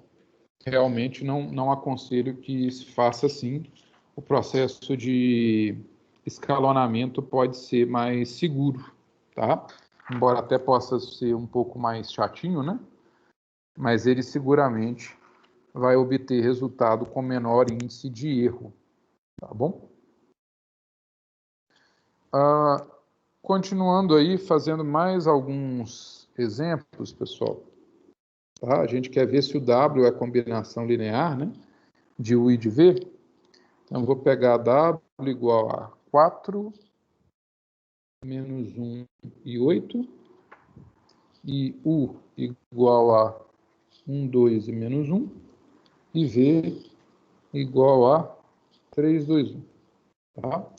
Speaker 1: realmente não aconselho que se faça assim. O processo de escalonamento pode ser mais seguro, tá? Embora até possa ser um pouco mais chatinho, né? Mas ele seguramente vai obter resultado com menor índice de erro, tá bom? Continuando aí, fazendo mais alguns exemplos, pessoal. Tá? A gente quer ver se o W é combinação linear, né? De U e de V. Então, eu vou pegar W igual a 4, menos 1 e 8. E U igual a 1, 2 e menos 1. E V igual a 3, 2, 1. Tá?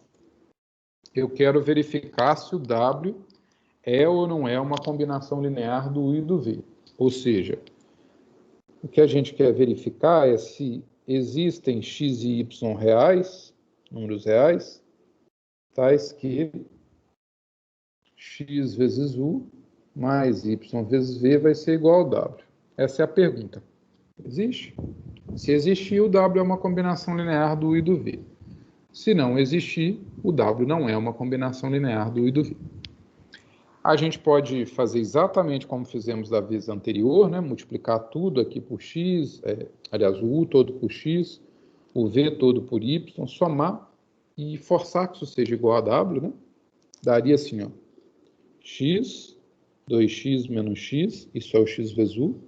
Speaker 1: Eu quero verificar se o W é ou não é uma combinação linear do U e do V. Ou seja, o que a gente quer verificar é se existem x e y reais, números reais, tais que x vezes u mais y vezes v vai ser igual ao w. Essa é a pergunta. Existe? Se existir, o w é uma combinação linear do u e do v. Se não existir, o w não é uma combinação linear do u e do v. A gente pode fazer exatamente como fizemos da vez anterior, né? Multiplicar tudo aqui por x, aliás, o u todo por x, o v todo por y, somar e forçar que isso seja igual a w, né? Daria assim, ó, x, 2x menos x, isso é o x vezes u,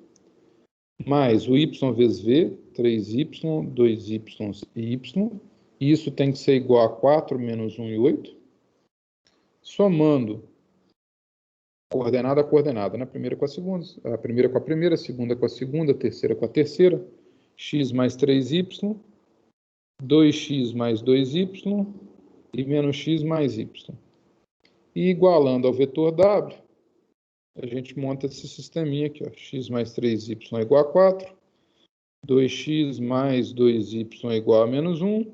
Speaker 1: mais o y vezes v, 3y, 2y e y, e isso tem que ser igual a 4 menos 1 e 8, somando coordenada a coordenada, né? Primeira com a segunda, a primeira com a primeira, a segunda com a segunda, a terceira com a terceira, x mais 3y, 2x mais 2y e menos x mais y. E igualando ao vetor w, a gente monta esse sisteminha aqui, ó, x mais 3y é igual a 4, 2x mais 2y é igual a menos 1,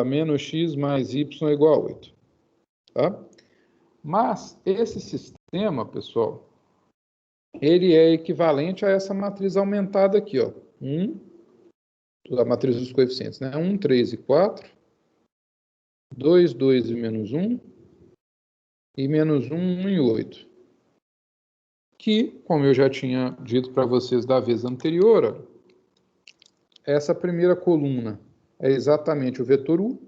Speaker 1: menos x mais y é igual a 8. Tá? Mas esse sistema, pessoal, ele é equivalente a essa matriz aumentada aqui, ó. A matriz dos coeficientes, né? 1, 3 e 4, 2, 2 e menos 1, e menos 1, 1 e 8. Que, como eu já tinha dito para vocês da vez anterior, ó, essa primeira coluna é exatamente o vetor U,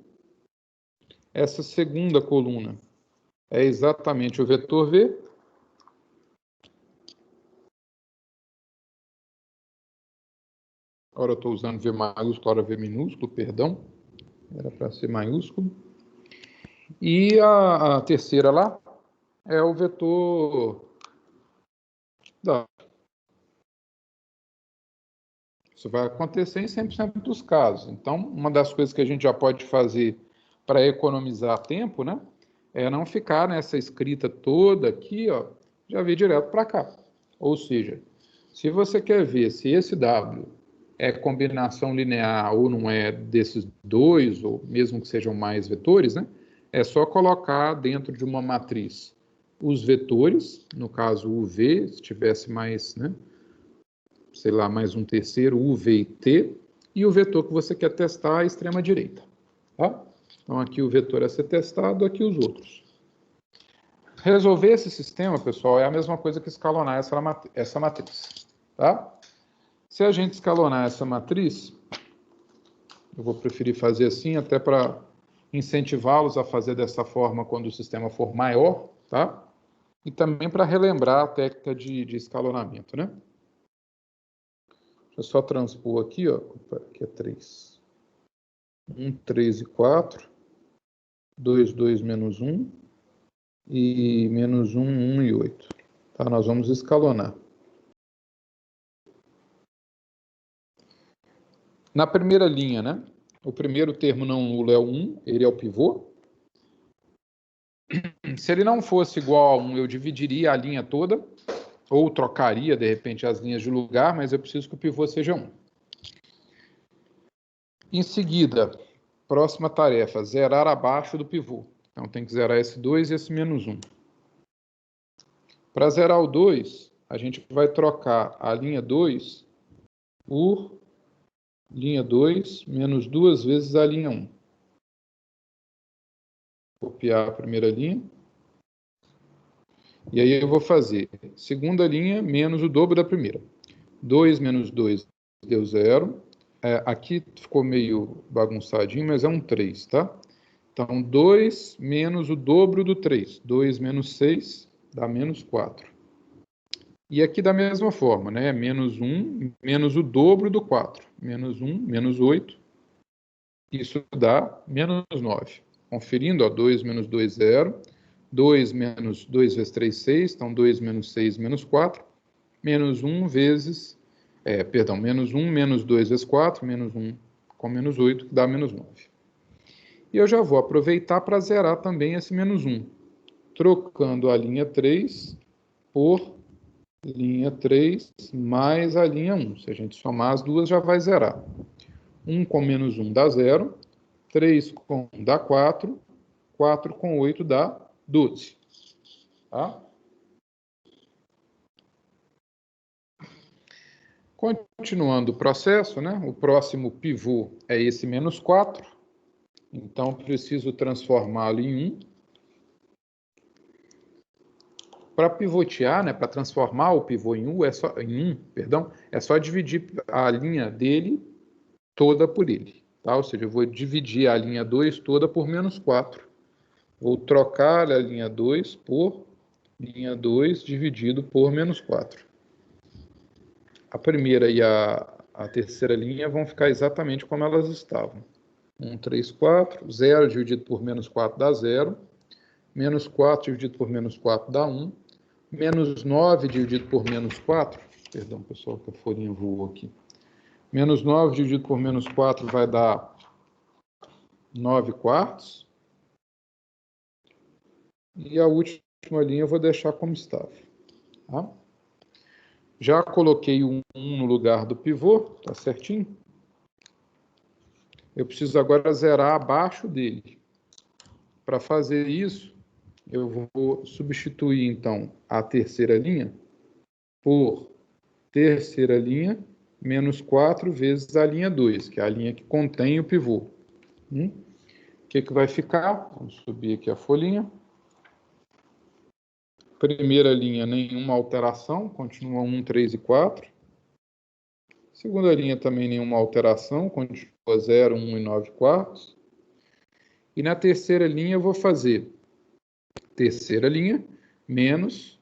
Speaker 1: essa segunda coluna é exatamente o vetor V, agora eu estou usando V maiúsculo, agora V minúsculo, perdão, era para ser maiúsculo, e a terceira lá é o vetor W. Isso vai acontecer em 100% dos casos. Então, uma das coisas que a gente já pode fazer para economizar tempo, né, é não ficar nessa escrita toda aqui, ó, já vir direto para cá. Ou seja, se você quer ver se esse W é combinação linear ou não é desses dois, ou mesmo que sejam mais vetores, né, é só colocar dentro de uma matriz os vetores, no caso o V, se tivesse mais, né, sei lá, mais um terceiro, U, V e T, e o vetor que você quer testar à extrema direita. Tá? Então, aqui o vetor a ser testado, aqui os outros. Resolver esse sistema, pessoal, é a mesma coisa que escalonar essa matriz. Tá? Se a gente escalonar essa matriz, eu vou preferir fazer assim, até para incentivá-los a fazer dessa forma quando o sistema for maior, tá? E também para relembrar a técnica de escalonamento, né? Deixa eu só transpor aqui, ó. Opa, aqui é 3. 1, 3 e 4. 2, 2 menos 1. E menos 1, 1 e 8. Tá? Nós vamos escalonar. Na primeira linha, né? O primeiro termo não nulo é o 1, ele é o pivô. Se ele não fosse igual a 1, eu dividiria a linha toda, ou trocaria, de repente, as linhas de lugar, mas eu preciso que o pivô seja 1. Em seguida, próxima tarefa, zerar abaixo do pivô. Então, tem que zerar esse 2 e esse menos 1. Para zerar o 2, a gente vai trocar a linha 2 por linha 2 menos 2 vezes a linha 1. Copiar a primeira linha. E aí eu vou fazer segunda linha menos o dobro da primeira. 2 menos 2 deu 0. Aqui ficou meio bagunçadinho, mas é um 3, tá? Então, 2 menos o dobro do 3. 2 menos 6 dá menos 4. E aqui da mesma forma, né? Menos 1 menos o dobro do 4. Menos 1, menos 8. Isso dá menos 9. Conferindo, ó, 2 menos 2, 0. 2 menos 2 vezes 3, 6. Então, 2 menos 6, menos 4. Menos 1 vezes... menos 1 menos 2 vezes 4. Menos 1 com menos 8, que dá menos 9. E eu já vou aproveitar para zerar também esse menos 1. Trocando a linha 3 por linha 3 mais a linha 1. Se a gente somar as duas, já vai zerar. 1 com menos 1 dá 0. 3 com 1 dá 4. 4 com 8 dá 12. Tá? Continuando o processo, né? O próximo pivô é esse menos 4. Então, preciso transformá-lo em 1. Para pivotear, né, para transformar o pivô em 1, é só dividir a linha dele toda por ele. Tá? Ou seja, eu vou dividir a linha 2 toda por menos 4. Vou trocar a linha 2 por linha 2 dividido por menos 4. A primeira e a terceira linha vão ficar exatamente como elas estavam. 1, 3, 4. 0 dividido por menos 4 dá 0. Menos 4 dividido por menos 4 dá 1. Menos 9 dividido por menos 4. Perdão, pessoal, que a folhinha voou aqui. Menos 9 dividido por menos 4 vai dar 9 quartos. E a última linha eu vou deixar como estava. Tá? Já coloquei um 1 no lugar do pivô, tá certinho? Eu preciso agora zerar abaixo dele. Para fazer isso, eu vou substituir, então, a terceira linha por terceira linha menos 4 vezes a linha 2, que é a linha que contém o pivô. O que vai ficar? Vamos subir aqui a folhinha. Primeira linha, nenhuma alteração, continua 1, 3 e 4. Segunda linha também nenhuma alteração, continua 0, 1 e 9 quartos. E na terceira linha eu vou fazer terceira linha menos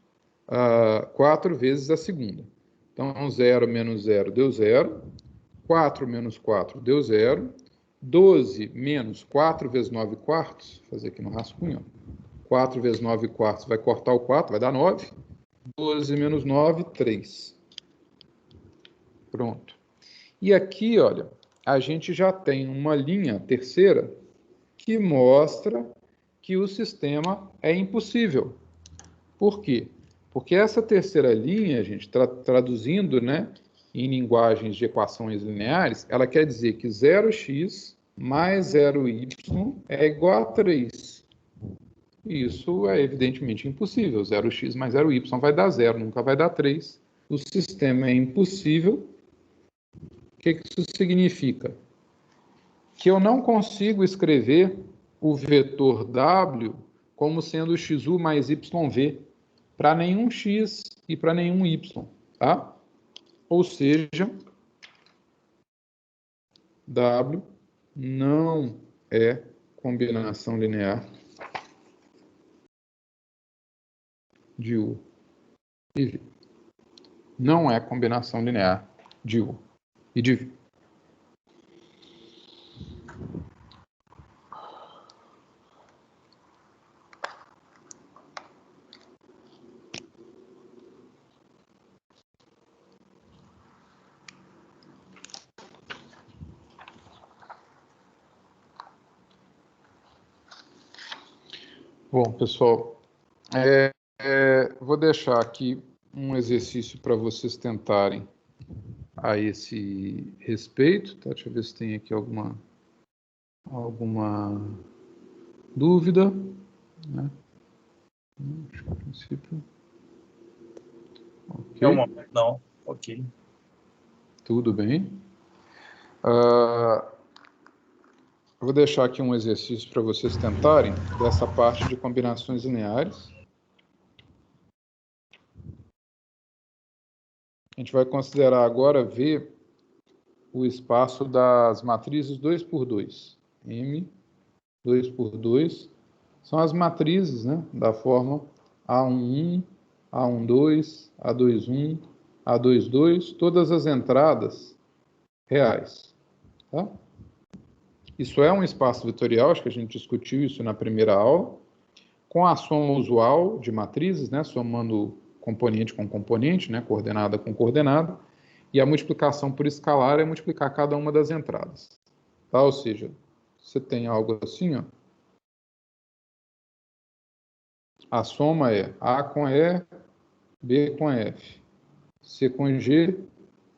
Speaker 1: 4 vezes a segunda. Então, 0 menos 0 deu 0. 4 menos 4 deu 0. 12 menos 4 vezes 9 quartos, vou fazer aqui no rascunho. 4 vezes 9 quartos vai cortar o 4, vai dar 9. 12 menos 9, 3. Pronto. E aqui, olha, a gente já tem uma linha terceira que mostra que o sistema é impossível. Por quê? Porque essa terceira linha, gente, traduzindo, né, em linguagens de equações lineares, ela quer dizer que 0x mais 0y é igual a 3. Isso é evidentemente impossível. 0x mais 0y vai dar 0, nunca vai dar 3. O sistema é impossível. O que isso significa? Que eu não consigo escrever o vetor w como sendo xu mais yv para nenhum x e para nenhum y, tá? Ou seja, w não é combinação linear de u e v. Não é combinação linear de u e de v. Bom, pessoal, vou deixar aqui um exercício para vocês tentarem a esse respeito, tá? Deixa eu ver se tem aqui alguma dúvida, né? Acho que, a princípio, ok.
Speaker 3: Não, ok.
Speaker 1: Tudo bem. Vou deixar aqui um exercício para vocês tentarem dessa parte de combinações lineares. A gente vai considerar agora V o espaço das matrizes 2 por 2. M 2 por 2 são as matrizes, né, da forma A11, A12, A21, A22, todas as entradas reais. Tá? Isso é um espaço vetorial, acho que a gente discutiu isso na primeira aula, com a soma usual de matrizes, né, somando componente com componente, né, coordenada com coordenada, e a multiplicação por escalar é multiplicar cada uma das entradas. Tá? Ou seja, você tem algo assim, ó. A soma é A com E, B com F, C com G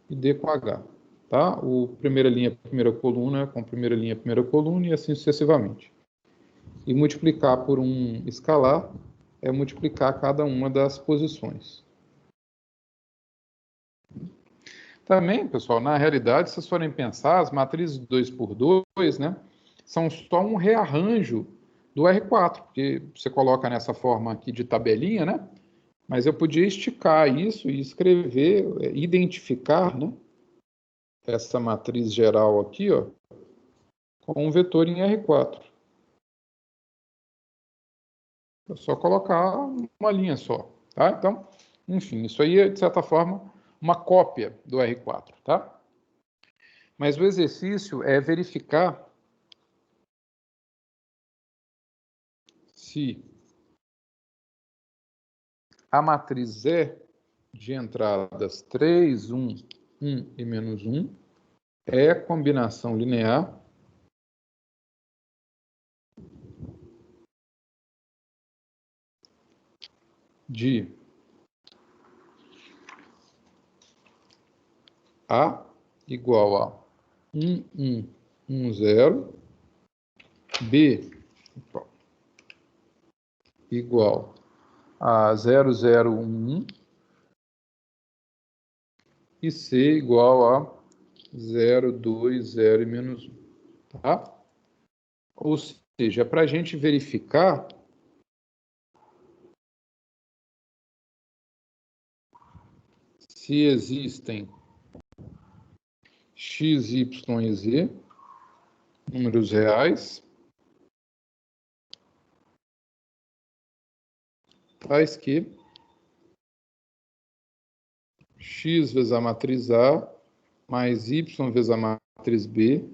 Speaker 1: e D com H. Tá? O primeira linha, primeira coluna, com primeira linha, primeira coluna, e assim sucessivamente. E multiplicar por um escalar é multiplicar cada uma das posições. Também, pessoal, na realidade, se vocês forem pensar, as matrizes 2 por 2, né, são só um rearranjo do R4, porque você coloca nessa forma aqui de tabelinha, né, mas eu podia esticar isso e escrever, identificar, né, essa matriz geral aqui, ó, com um vetor em R4. É só colocar uma linha só, tá? Então, enfim, isso aí é, de certa forma, uma cópia do R4, tá? Mas o exercício é verificar se a matriz E de entradas 3, 1, 1 e menos 1 é combinação linear de A igual a 1, 1, 1, 0, B igual a 0, 0, 1, 1, e C igual a 0, 2, 0 e menos 1. Tá? Ou seja, para a gente verificar se existem x, y e z, números reais, tais que x vezes a matriz A, mais y vezes a matriz B,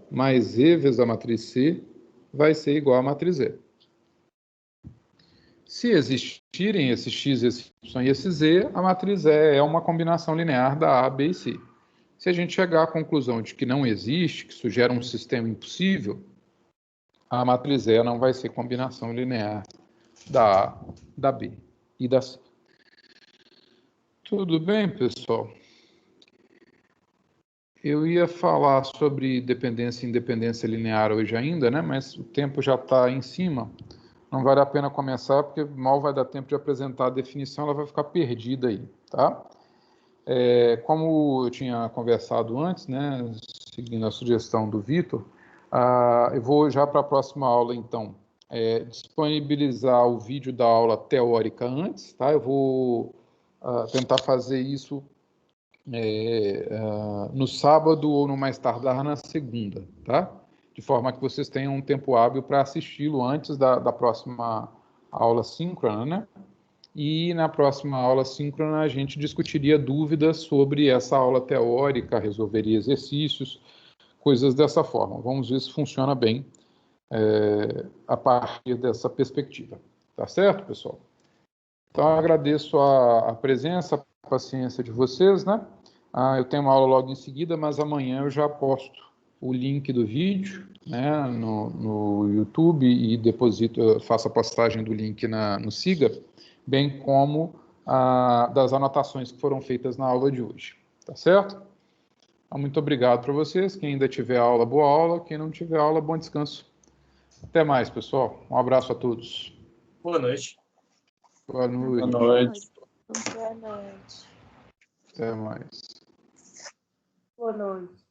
Speaker 1: mais z vezes a matriz C, vai ser igual à matriz E. Se existirem esses x, esse y e esse z, a matriz E é uma combinação linear da A, B e C. Se a gente chegar à conclusão de que não existe, que isso gera um sistema impossível, a matriz E não vai ser combinação linear da A, da B e da C. Tudo bem, pessoal? Eu ia falar sobre dependência e independência linear hoje ainda, né? Mas o tempo já está em cima. Não vale a pena começar, porque mal vai dar tempo de apresentar a definição, ela vai ficar perdida aí, tá? Como eu tinha conversado antes, né? Seguindo a sugestão do Vitor, eu vou já para a próxima aula, então, disponibilizar o vídeo da aula teórica antes, tá? Eu vou tentar fazer isso no sábado ou no mais tardar na segunda, tá? De forma que vocês tenham um tempo hábil para assisti-lo antes da próxima aula síncrona, né? E na próxima aula síncrona a gente discutiria dúvidas sobre essa aula teórica, resolveria exercícios, coisas dessa forma. Vamos ver se funciona bem a partir dessa perspectiva. Tá certo, pessoal? Então, eu agradeço a presença, a paciência de vocês, né? Eu tenho uma aula logo em seguida, mas amanhã eu já posto o link do vídeo, né, no YouTube e faço a postagem do link no Siga, bem como das anotações que foram feitas na aula de hoje. Tá certo? Então, muito obrigado para vocês. Quem ainda tiver aula, boa aula. Quem não tiver aula, bom descanso. Até mais, pessoal. Um abraço a todos.
Speaker 3: Boa noite.
Speaker 1: Boa noite.
Speaker 3: Boa noite.
Speaker 4: Boa noite.
Speaker 1: Até mais.
Speaker 4: Boa noite.